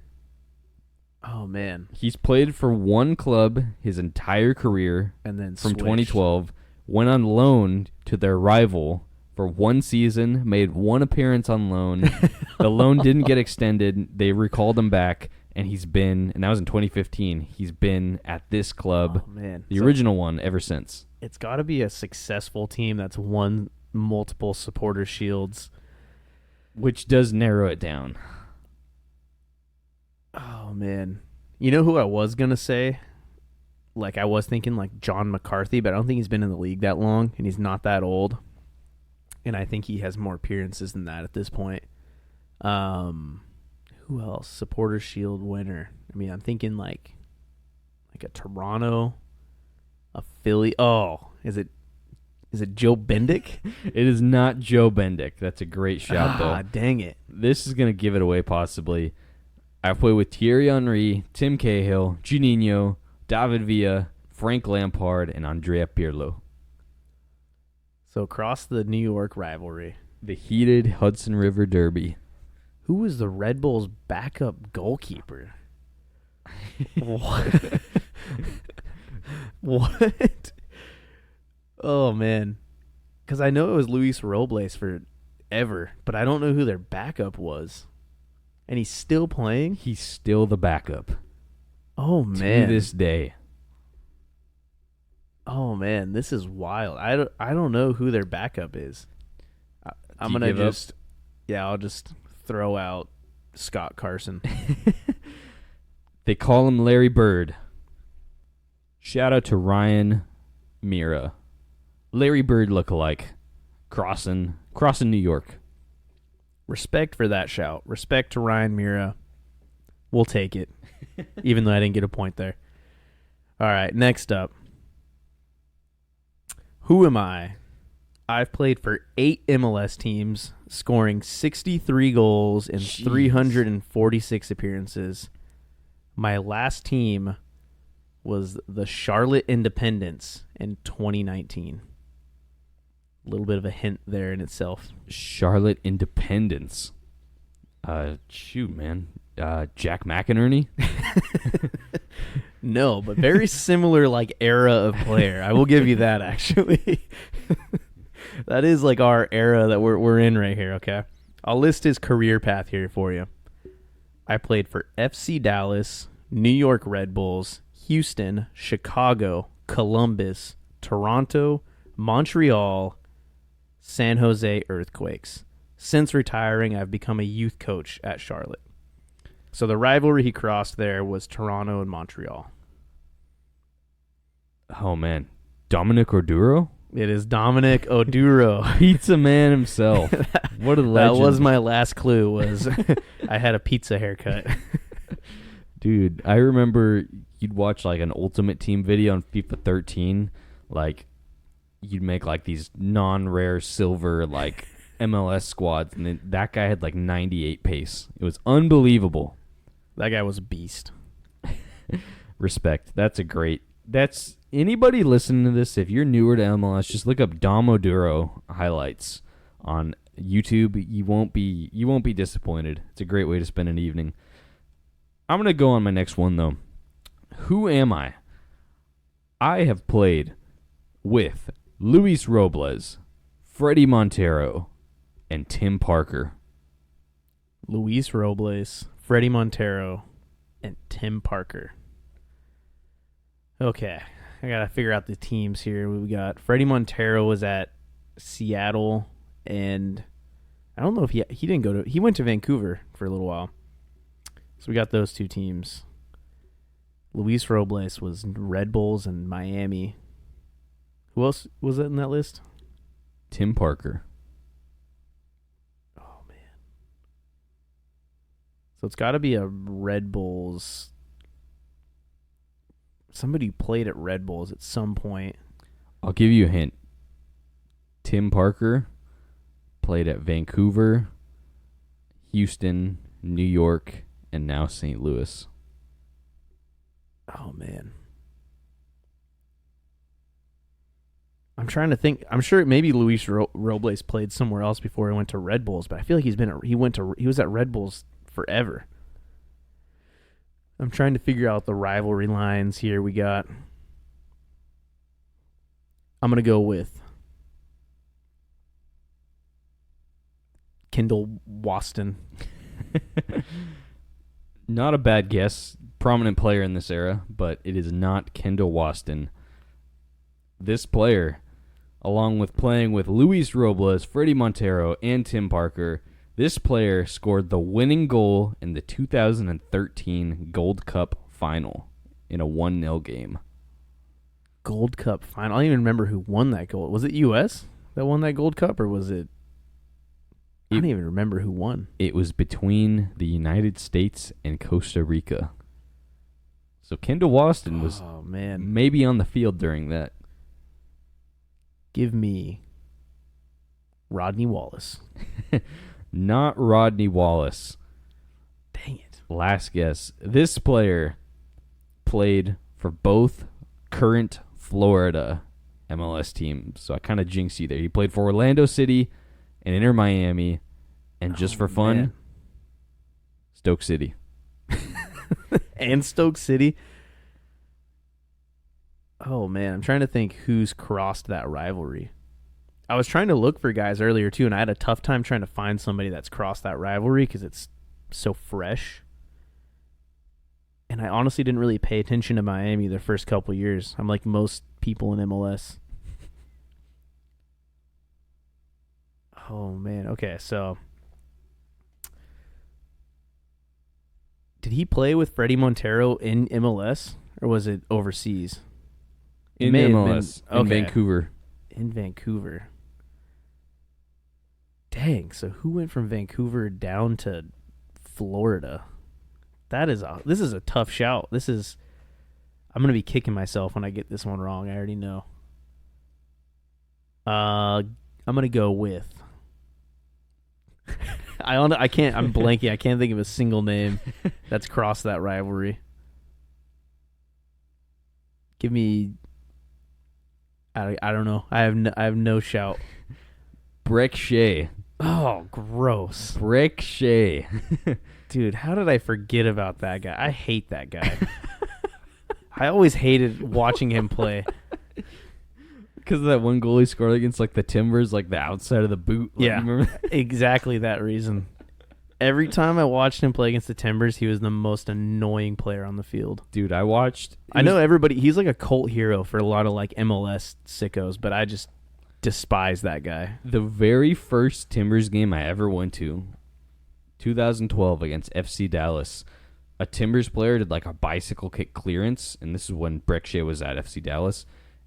Oh man. He's played for 1 club his entire career, and then from switched. 2012, went on loan to their rival for 1 season, made 1 appearance on loan. The loan didn't get extended. They recalled him back, and and that was in 2015. He's been at this club, oh, man. the original one, ever since. It's got to be a successful team that's won multiple supporter shields, which does narrow it down. Oh man, you know who I was gonna say? Like, I was thinking like John McCarthy, but I don't think he's been in the league that long, and he's not that old, and I think he has more appearances than that at this point. Who else? Supporter shield winner. I mean, I'm thinking like a Toronto, a Philly. Oh, is it Joe Bendick? It is not Joe Bendick. That's a great shout, though. Dang it. This is going to give it away, possibly. I've played with Thierry Henry, Tim Cahill, Juninho, David Villa, Frank Lampard, and Andrea Pirlo. So across the New York rivalry. The heated Hudson River Derby. Who was the Red Bulls' backup goalkeeper? What? What? Oh, man. Because I know it was Luis Robles forever, but I don't know who their backup was. And he's still playing? He's still the backup. Oh, man. To this day. Oh, man. This is wild. I don't know who their backup is. I'm going to just... Yeah, I'll just throw out Scott Carson. They call him Larry Bird. Shout out to Ryan Mira. Larry Bird lookalike. Crossing New York. Respect for that shout. Respect to Ryan Mira. We'll take it, even though I didn't get a point there. All right, next up. Who am I? I've played for 8 MLS teams, scoring 63 goals in 346 appearances. My last team was the Charlotte Independents in 2019. A little bit of a hint there in itself. Charlotte Independence. Shoot, man. Jack McInerney? No, but very similar like era of player. I will give you that, actually. That is like our era that we're in right here, okay? I'll list his career path here for you. I played for FC Dallas, New York Red Bulls, Houston, Chicago, Columbus, Toronto, Montreal, San Jose Earthquakes. Since retiring, I've become a youth coach at Charlotte. So the rivalry he crossed there was Toronto and Montreal. Oh, man. Dominic Oduro? It is Dominic Oduro. Pizza man himself. What a legend. That was my last clue, was I had a pizza haircut. Dude, I remember you'd watch like an Ultimate Team video on FIFA 13. Like, you'd make like these non-rare silver like MLS squads, and then that guy had like 98 pace. It was unbelievable. That guy was a beast. Respect. That's anybody listening to this, if you're newer to MLS, just look up Dom Oduro highlights on YouTube. You won't be disappointed. It's a great way to spend an evening. I'm going to go on my next one though. Who am I? I have played with Luis Robles, Freddie Montero, and Tim Parker. Luis Robles, Freddie Montero, and Tim Parker. Okay, I got to figure out the teams here. We got Freddie Montero was at Seattle, and I don't know if he went to Vancouver for a little while. So we got those two teams. Luis Robles was Red Bulls and Miami. Who else was that in that list? Tim Parker. Oh, man. So it's got to be a Red Bulls. Somebody played at Red Bulls at some point. I'll give you a hint. Tim Parker played at Vancouver, Houston, New York, and now St. Louis. Oh, man. I'm trying to think. I'm sure maybe Luis Robles played somewhere else before he went to Red Bulls, but I feel like he was at Red Bulls forever. I'm trying to figure out the rivalry lines here we got. I'm going to go with Kendall Waston. Not a bad guess. Prominent player in this era, but it is not Kendall Waston. This player, along with playing with Luis Robles, Freddie Montero, and Tim Parker, this player scored the winning goal in the 2013 Gold Cup final in a 1-0 game. Gold Cup final. I don't even remember who won that goal. Was it U.S. that won that Gold Cup, or was it? I don't even remember who won. It was between the United States and Costa Rica. So Kendall Waston was maybe on the field during that. Give me Rodney Wallace. Not Rodney Wallace. Dang it. Last guess. This player played for both current Florida MLS teams. So I kind of jinxed you there. He played for Orlando City and Inter Miami. And just for fun, man. Stoke City. And Stoke City. Oh, man. I'm trying to think who's crossed that rivalry. I was trying to look for guys earlier, too, and I had a tough time trying to find somebody that's crossed that rivalry because it's so fresh. And I honestly didn't really pay attention to Miami the first couple years. I'm like most people in MLS. Oh, man. Okay, so did he play with Freddie Montero in MLS or was it overseas? In may have MLS, been- in okay. Vancouver. In Vancouver. Dang, so who went from Vancouver down to Florida? This is a tough shout. I'm going to be kicking myself when I get this one wrong. I already know. I'm going to go with I can't. I'm blanking. I can't think of a single name that's crossed that rivalry. Give me. I don't know. I have no shout. Breck Shea. Oh, gross, Breck Shea. dude. How did I forget about that guy? I hate that guy. I always hated watching him play. Because of that one goal he scored against like the Timbers, like the outside of the boot. Like, Yeah, remember? exactly that reason. Every time I watched him play against the Timbers, he was the most annoying player on the field. Dude, I watched. I know everybody. He's like a cult hero for a lot of like MLS sickos, but I just despise that guy. The very first Timbers game I ever went to, 2012 against FC Dallas. A Timbers player did like a bicycle kick clearance, and this is when Breck Shea was at FC Dallas,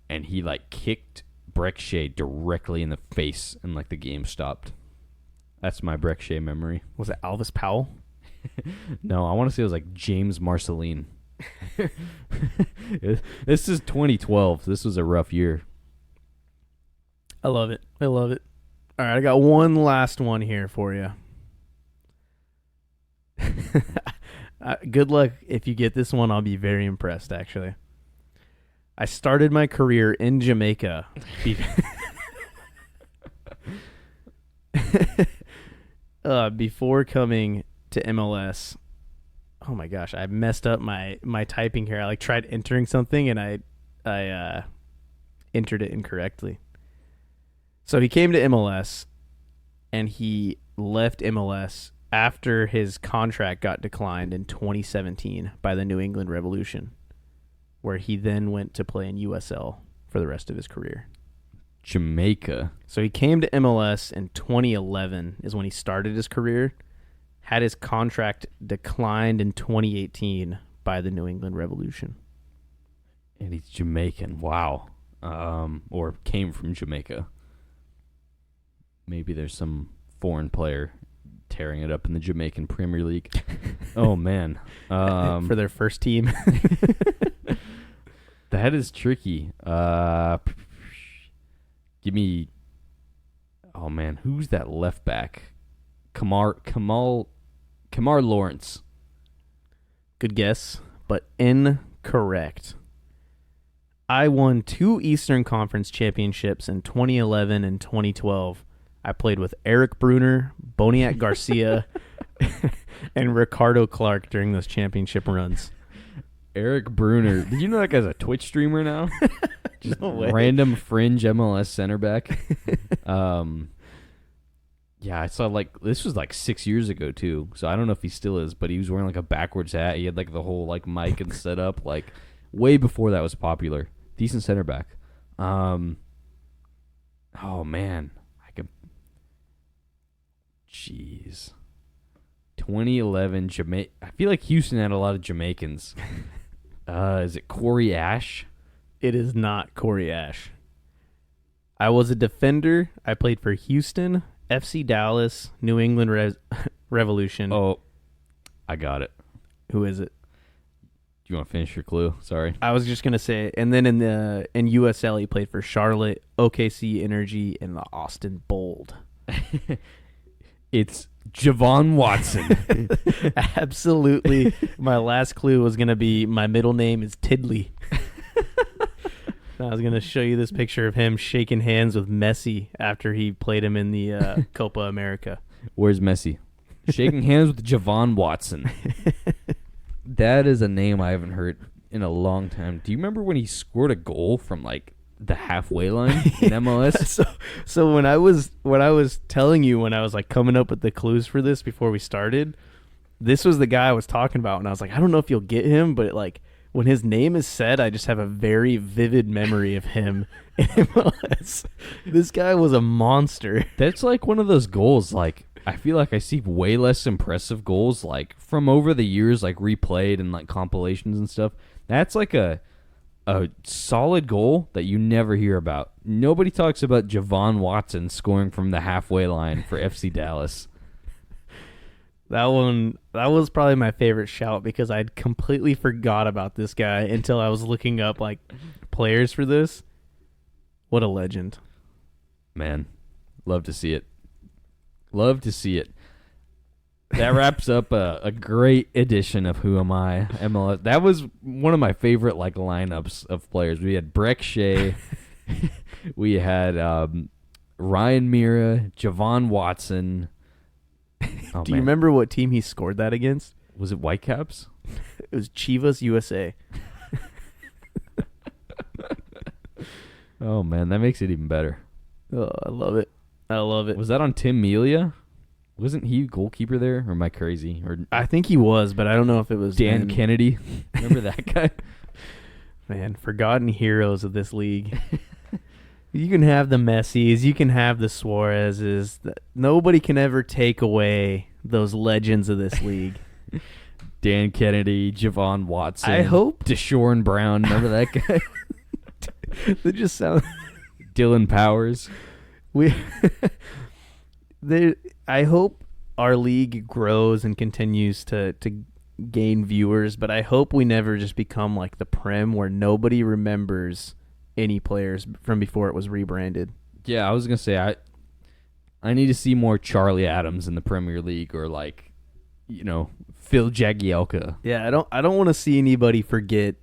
and he like kicked Breck Shea directly in the face, and like the game stopped. That's my Breck Shea memory. Was it Alvis Powell? No, I want to say it was like James Marceline. This is 2012. This was a rough year. I love it. I love it. All right, I got one last one here for you. Good luck if you get this one. I'll be very impressed, actually. I started my career in Jamaica. Before coming to MLS. Oh my gosh, I messed up my typing here. I like tried entering something and I entered it incorrectly. So he came to MLS and he left MLS after his contract got declined in 2017 by the New England Revolution, where he then went to play in USL for the rest of his career. Jamaica. So he came to MLS in 2011 is when he started his career, had his contract declined in 2018 by the New England Revolution. And he's Jamaican. Wow. Or came from Jamaica. Maybe there's some foreign player tearing it up in the Jamaican Premier League. Oh, man. For their first team. That is tricky. Give me... Oh, man. Who's that left back? Kamar Lawrence. Good guess, but incorrect. I won 2 Eastern Conference championships in 2011 and 2012. I played with Eric Bruner, Boniat Garcia, and Ricardo Clark during those championship runs. Eric Bruner. Did you know that guy's a Twitch streamer now? Just No way. random fringe MLS center back. Yeah, I saw this was 6 years ago too. So I don't know if he still is, but he was wearing a backwards hat. He had the whole mic and setup way before that was popular. Decent center back. Oh man, jeez. 2011 Jamaica. I feel like Houston had a lot of Jamaicans. Is it Corey Ash? It is not Corey Ash. I was a defender. I played for Houston, FC Dallas, New England Revolution. Oh, I got it. Who is it? Do you want to finish your clue? Sorry. I was just gonna say, and then in USL he played for Charlotte, OKC Energy, and the Austin Bold. It's Javon Watson. Absolutely. My last clue was gonna be my middle name is Tidley. I was gonna show you this picture of him shaking hands with Messi after he played him in the Copa America. Where's Messi? Shaking hands with Javon Watson. That is a name I haven't heard in a long time. Do you remember when he scored a goal from the halfway line in MLS? So when I was telling you when I was coming up with the clues for this before we started, this was the guy I was talking about, and I was like, I don't know if you'll get him, but when his name is said, I just have a very vivid memory of him in MLS. This guy was a monster. That's one of those goals I feel like I see way less impressive goals like from over the years, like replayed and like compilations and stuff. That's like a solid goal that you never hear about. Nobody talks about Javon Watson scoring from the halfway line for FC Dallas. That was probably my favorite shout because I'd completely forgot about this guy until I was looking up like players for this. What a legend. Man, love to see it. Love to see it. That wraps up a great edition of Who Am I MLS. That was one of my favorite like lineups of players. We had Breck Shea, we had Ryan Mira, Javon Watson. Oh, Do you remember what team he scored that against? Was it Whitecaps? It was Chivas USA. Oh man, that makes it even better. Oh, I love it. I love it. Was that on Tim Melia? Wasn't he goalkeeper there? Or am I crazy? Or I think he was, but I don't know if it was Dan then. Kennedy. Remember that guy? Man, forgotten heroes of this league. You can have the Messis, you can have the Suarezes. Nobody can ever take away those legends of this league. Dan Kennedy, Javon Watson. I hope Deshaun Brown. Remember that guy? They just sound. Dylan Powers. I hope our league grows and continues to gain viewers, but I hope we never just become like the Prem where nobody remembers any players from before it was rebranded. Yeah, I was gonna say I need to see more Charlie Adams in the Premier League or like, Phil Jagielka. Yeah, I don't want to see anybody forget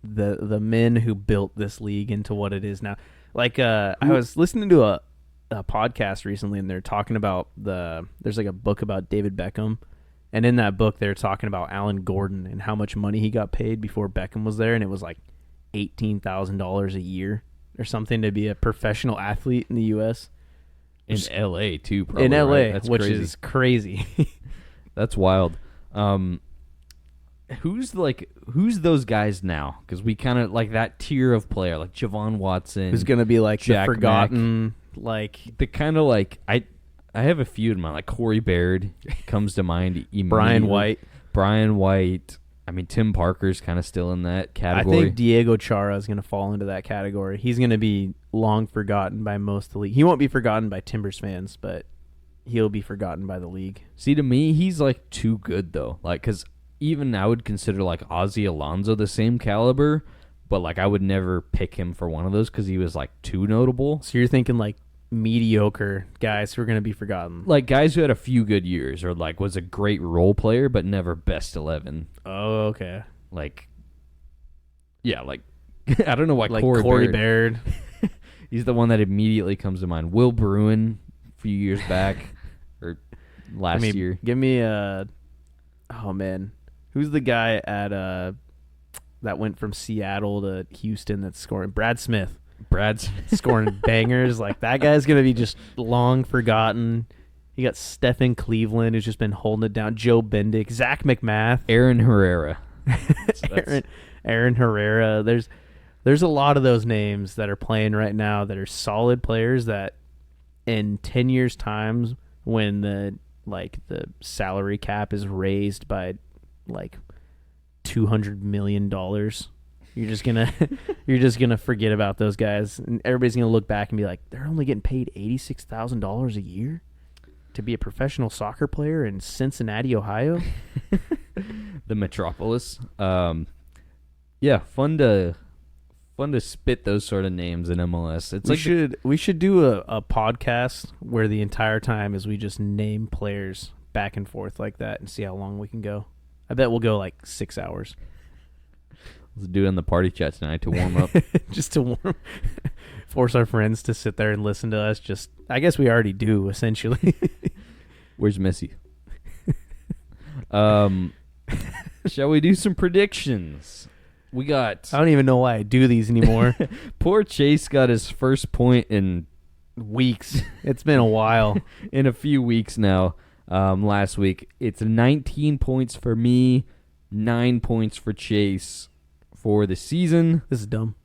the men who built this league into what it is now. Like I was listening to a podcast recently, and they're talking about there's like a book about David Beckham, and in that book they're talking about Alan Gordon and how much money he got paid before Beckham was there, and it was like $18,000 a year or something to be a professional athlete in the U.S. In L.A. too, probably. In L.A., right? That's which crazy. is crazy. That's wild. Who's those guys now? Because we kind of like that tier of player, like Javon Watson. Who's gonna be like Jack the forgotten, like the kind of like I have a few in mind. Like Corey Baird comes to mind. Brian White. Brian White. I mean, Tim Parker's kind of still in that category. I think Diego Chara is going to fall into that category. He's going to be long forgotten by most of the league. He won't be forgotten by Timbers fans, but he'll be forgotten by the league. See, to me, he's like too good though. Like, because even I would consider like Ozzy Alonso the same caliber, but like I would never pick him for one of those because he was like too notable. So you're thinking like mediocre guys who are going to be forgotten, like guys who had a few good years or like was a great role player but never best 11. Oh, okay. Like, yeah, like I don't know why like Corey Baird. He's the one that immediately comes to mind. Will Bruin a few years back or last year. Give me oh man, who's the guy at that went from Seattle to Houston that's scoring? Brad Smith. Brad's scoring bangers. Like that guy's gonna be just long forgotten. You got Stephen Cleveland who's just been holding it down. Joe Bendick, Zach McMath, Aaron Herrera. Aaron Herrera. There's a lot of those names that are playing right now that are solid players that in 10 years times when the salary cap is raised by like $200 million, you're just gonna forget about those guys, and everybody's gonna look back and be like, they're only getting paid $86,000 a year to be a professional soccer player in Cincinnati, Ohio. The metropolis. Yeah, fun to spit those sort of names in MLS. We should do a podcast where the entire time is we just name players back and forth like that and see how long we can go. I bet we'll go like 6 hours. Let's do it on the party chat tonight to warm up. Just to force our friends to sit there and listen to us. I guess we already do, essentially. Where's Messi? Shall we do some predictions? I don't even know why I do these anymore. Poor Chase got his first point in weeks. It's been a while. In a few weeks now. Last week. It's 19 points for me, 9 points for Chase for the season. This is dumb.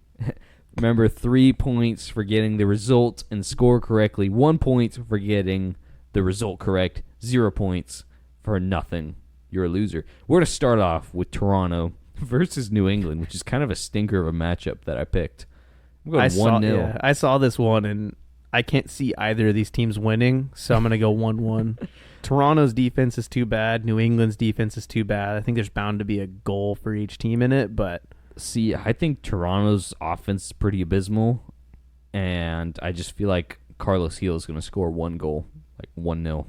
Remember, 3 points for getting the result and score correctly, 1 point for getting the result correct. 0 points for nothing. You're a loser. We're going to start off with Toronto versus New England, which is kind of a stinker of a matchup that I picked. I'm going 1-0. Yeah, I saw this one, and I can't see either of these teams winning, so I'm going to go 1-1. Toronto's defense is too bad. New England's defense is too bad. I think there's bound to be a goal for each team in it, but... See, I think Toronto's offense is pretty abysmal, and I just feel like Carlos Gil is going to score one goal, like 1-0.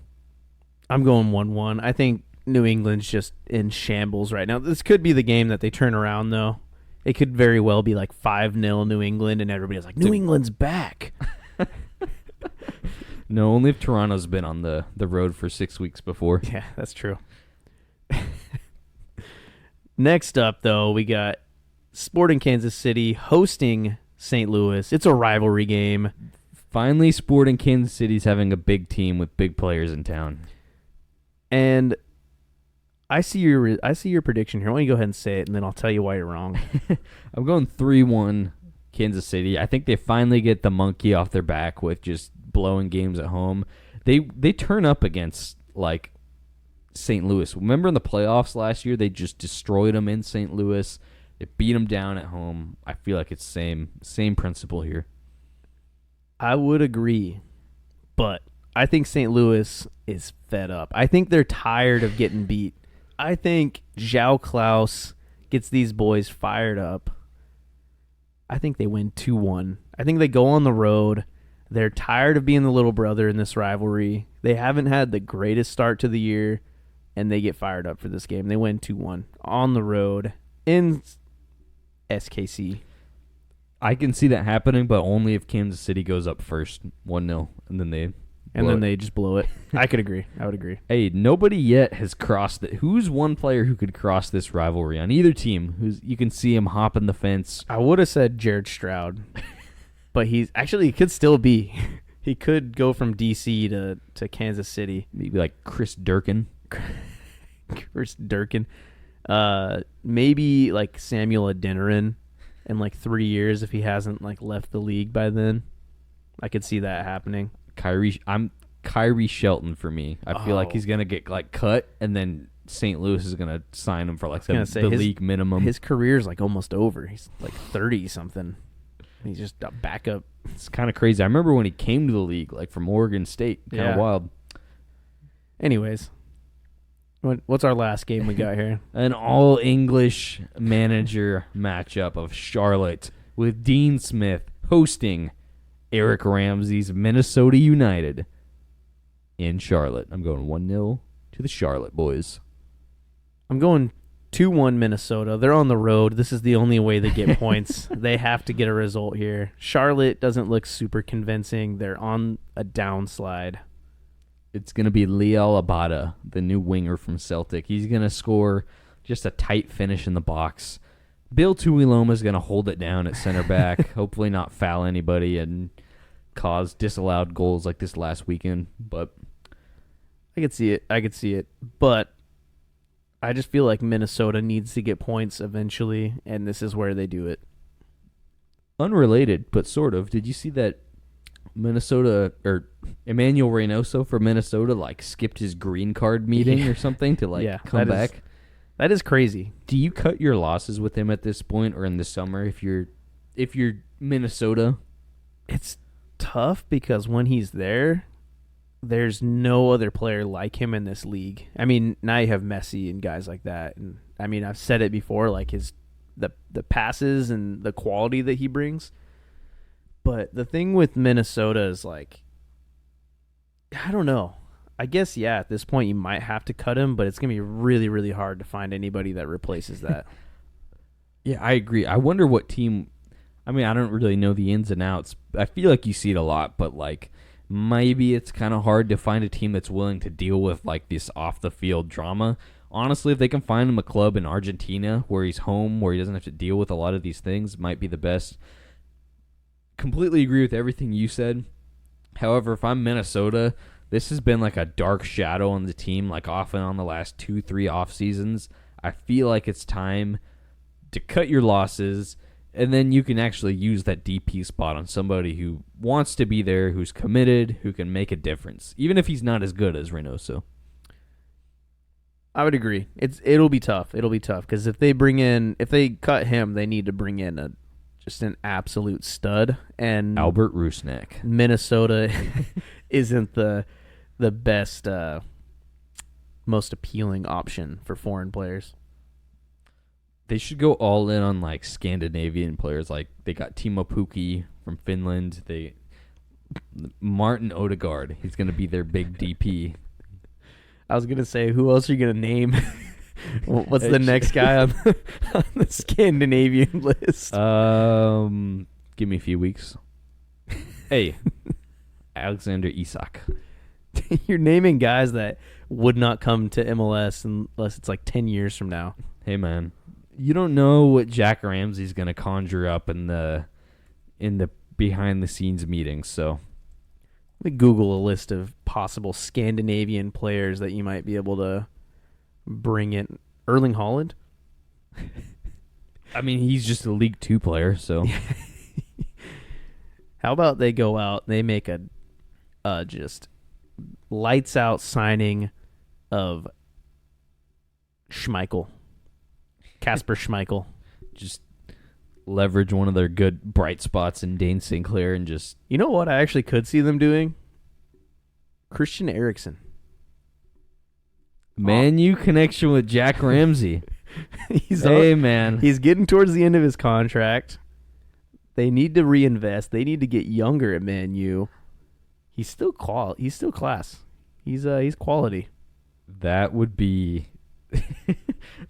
I'm going 1-1. I think New England's just in shambles right now. This could be the game that they turn around, though. It could very well be like 5-0 New England, and everybody's like, New England's back. No, only if Toronto's been on the road for 6 weeks before. Yeah, that's true. Next up, though, we got Sporting Kansas City hosting St. Louis. It's a rivalry game. Finally, Sporting Kansas City's having a big team with big players in town. And I see your prediction here. Why don't you go ahead and say it, and then I'll tell you why you're wrong. I'm going 3-1 Kansas City. I think they finally get the monkey off their back with just blowing games at home. They turn up against, like, St. Louis. Remember in the playoffs last year, they just destroyed them in St. Louis. They beat them down at home. I feel like it's same principle here. I would agree, but I think St. Louis is fed up. I think they're tired of getting beat. I think João Klaus gets these boys fired up. I think they win 2-1. I think they go on the road. They're tired of being the little brother in this rivalry. They haven't had the greatest start to the year, and they get fired up for this game. They win 2-1 on the road in SKC. I can see that happening, but only if Kansas City goes up first, 1-0, and then they just blow it. I could agree. I would agree. Hey, nobody yet has crossed it. Who's one player who could cross this rivalry on either team? You can see him hopping the fence. I would have said Jared Stroud, but he could still be. He could go from DC to Kansas City. Maybe like Chris Durkin. Chris Durkin. Maybe like Samuel Adeniran in like 3 years if he hasn't like left the league by then. I could see that happening. Kyrie Shelton for me. I feel like he's gonna get like cut, and then St. Louis is gonna sign him for like the league minimum. His career's like almost over. He's like 30 something. He's just a backup. It's kind of crazy. I remember when he came to the league, like from Oregon State. Kind of wild. Anyways. What's our last game we got here? An all-English manager matchup of Charlotte with Dean Smith hosting Eric Ramsey's Minnesota United in Charlotte. I'm going 1-0 to the Charlotte boys. I'm going 2-1 Minnesota. They're on the road. This is the only way they get points. They have to get a result here. Charlotte doesn't look super convincing. They're on a downslide. It's going to be Liel Abada, the new winger from Celtic. He's going to score just a tight finish in the box. Bill Tuiloma is going to hold it down at center back, hopefully not foul anybody and cause disallowed goals like this last weekend. But I could see it. But I just feel like Minnesota needs to get points eventually, and this is where they do it. Unrelated, but sort of. Did you see that Minnesota or Emmanuel Reynoso for Minnesota like skipped his green card meeting or something to come back? That is crazy. Do you cut your losses with him at this point or in the summer if you're Minnesota? It's tough because when he's there, there's no other player like him in this league. I mean, now you have Messi and guys like that, and I mean, I've said it before, like the passes and the quality that he brings. But the thing with Minnesota is, like, I don't know. I guess, yeah, at this point you might have to cut him, but it's going to be really, really hard to find anybody that replaces that. Yeah, I agree. I wonder what team – I mean, I don't really know the ins and outs. I feel like you see it a lot, but, like, maybe it's kind of hard to find a team that's willing to deal with, like, this off-the-field drama. Honestly, if they can find him a club in Argentina where he's home, where he doesn't have to deal with a lot of these things, might be the best. Completely agree with everything you said. However, if I'm Minnesota, this has been like a dark shadow on the team, like off and on the last 2-3 off seasons. I feel like it's time to cut your losses And then you can actually use that DP spot on somebody who wants to be there, who's committed, who can make a difference, even if he's not as good as Reynoso. I would agree. It'll be tough. It'll be tough because if they cut him, they need to bring in just an absolute stud. And Albert Rusnak. Minnesota isn't the best, most appealing option for foreign players. They should go all in on like Scandinavian players. Like they got Timo Pukki from Finland. Martin Odegaard. He's going to be their big DP. I was going to say, who else are you going to name? What's the next guy on the Scandinavian list? Give me a few weeks. Hey, Alexander Isak. You're naming guys that would not come to MLS unless it's like 10 years from now. Hey, man. You don't know what Jack Ramsey's going to conjure up in the behind-the-scenes meetings, so... Let me Google a list of possible Scandinavian players that you might be able to bring in. Erling Haaland? I mean, he's just a League Two player, so... How about they go out, they make a just lights-out signing of Schmeichel. Kasper Schmeichel. Just leverage one of their good bright spots in Dane Sinclair and just... You know what I actually could see them doing? Christian Eriksen. Man U connection with Jack Ramsey. Man. He's getting towards the end of his contract. They need to reinvest. They need to get younger at Man U. He's still class. He's quality. That would be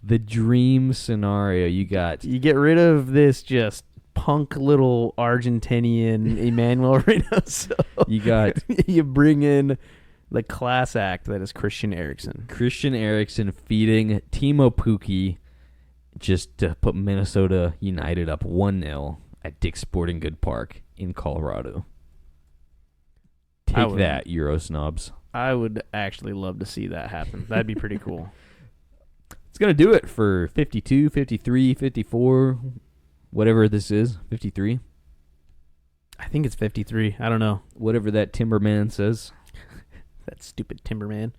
the dream scenario. You get rid of this just punk little Argentinian Emmanuel Reynoso. You bring in the class act that is Christian Eriksen. Christian Eriksen feeding Timo Pukki just to put Minnesota United up 1-0 at Dick's Sporting Good Park in Colorado. Take that, Euro snobs. I would actually love to see that happen. That'd be pretty cool. It's going to do it for 52, 53, 54, whatever this is. 53? I think it's 53. I don't know. Whatever that Timberman says. That stupid Timberman.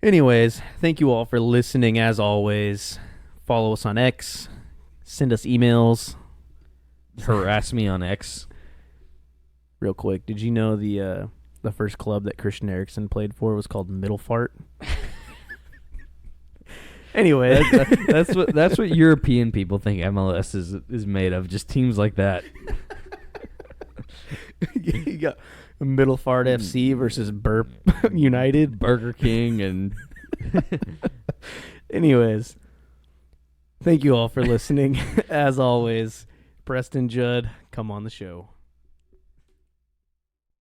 Anyways, thank you all for listening as always. Follow us on X. Send us emails. Harass me on X. Real quick, did you know the first club that Christian Eriksen played for was called Middle Fart? Anyway, that's what European people think MLS is made of. Just teams like that. You got Middle Fart FC versus Burp United, Burger King, and anyways, thank you all for listening. As always, Preston Judd, come on the show.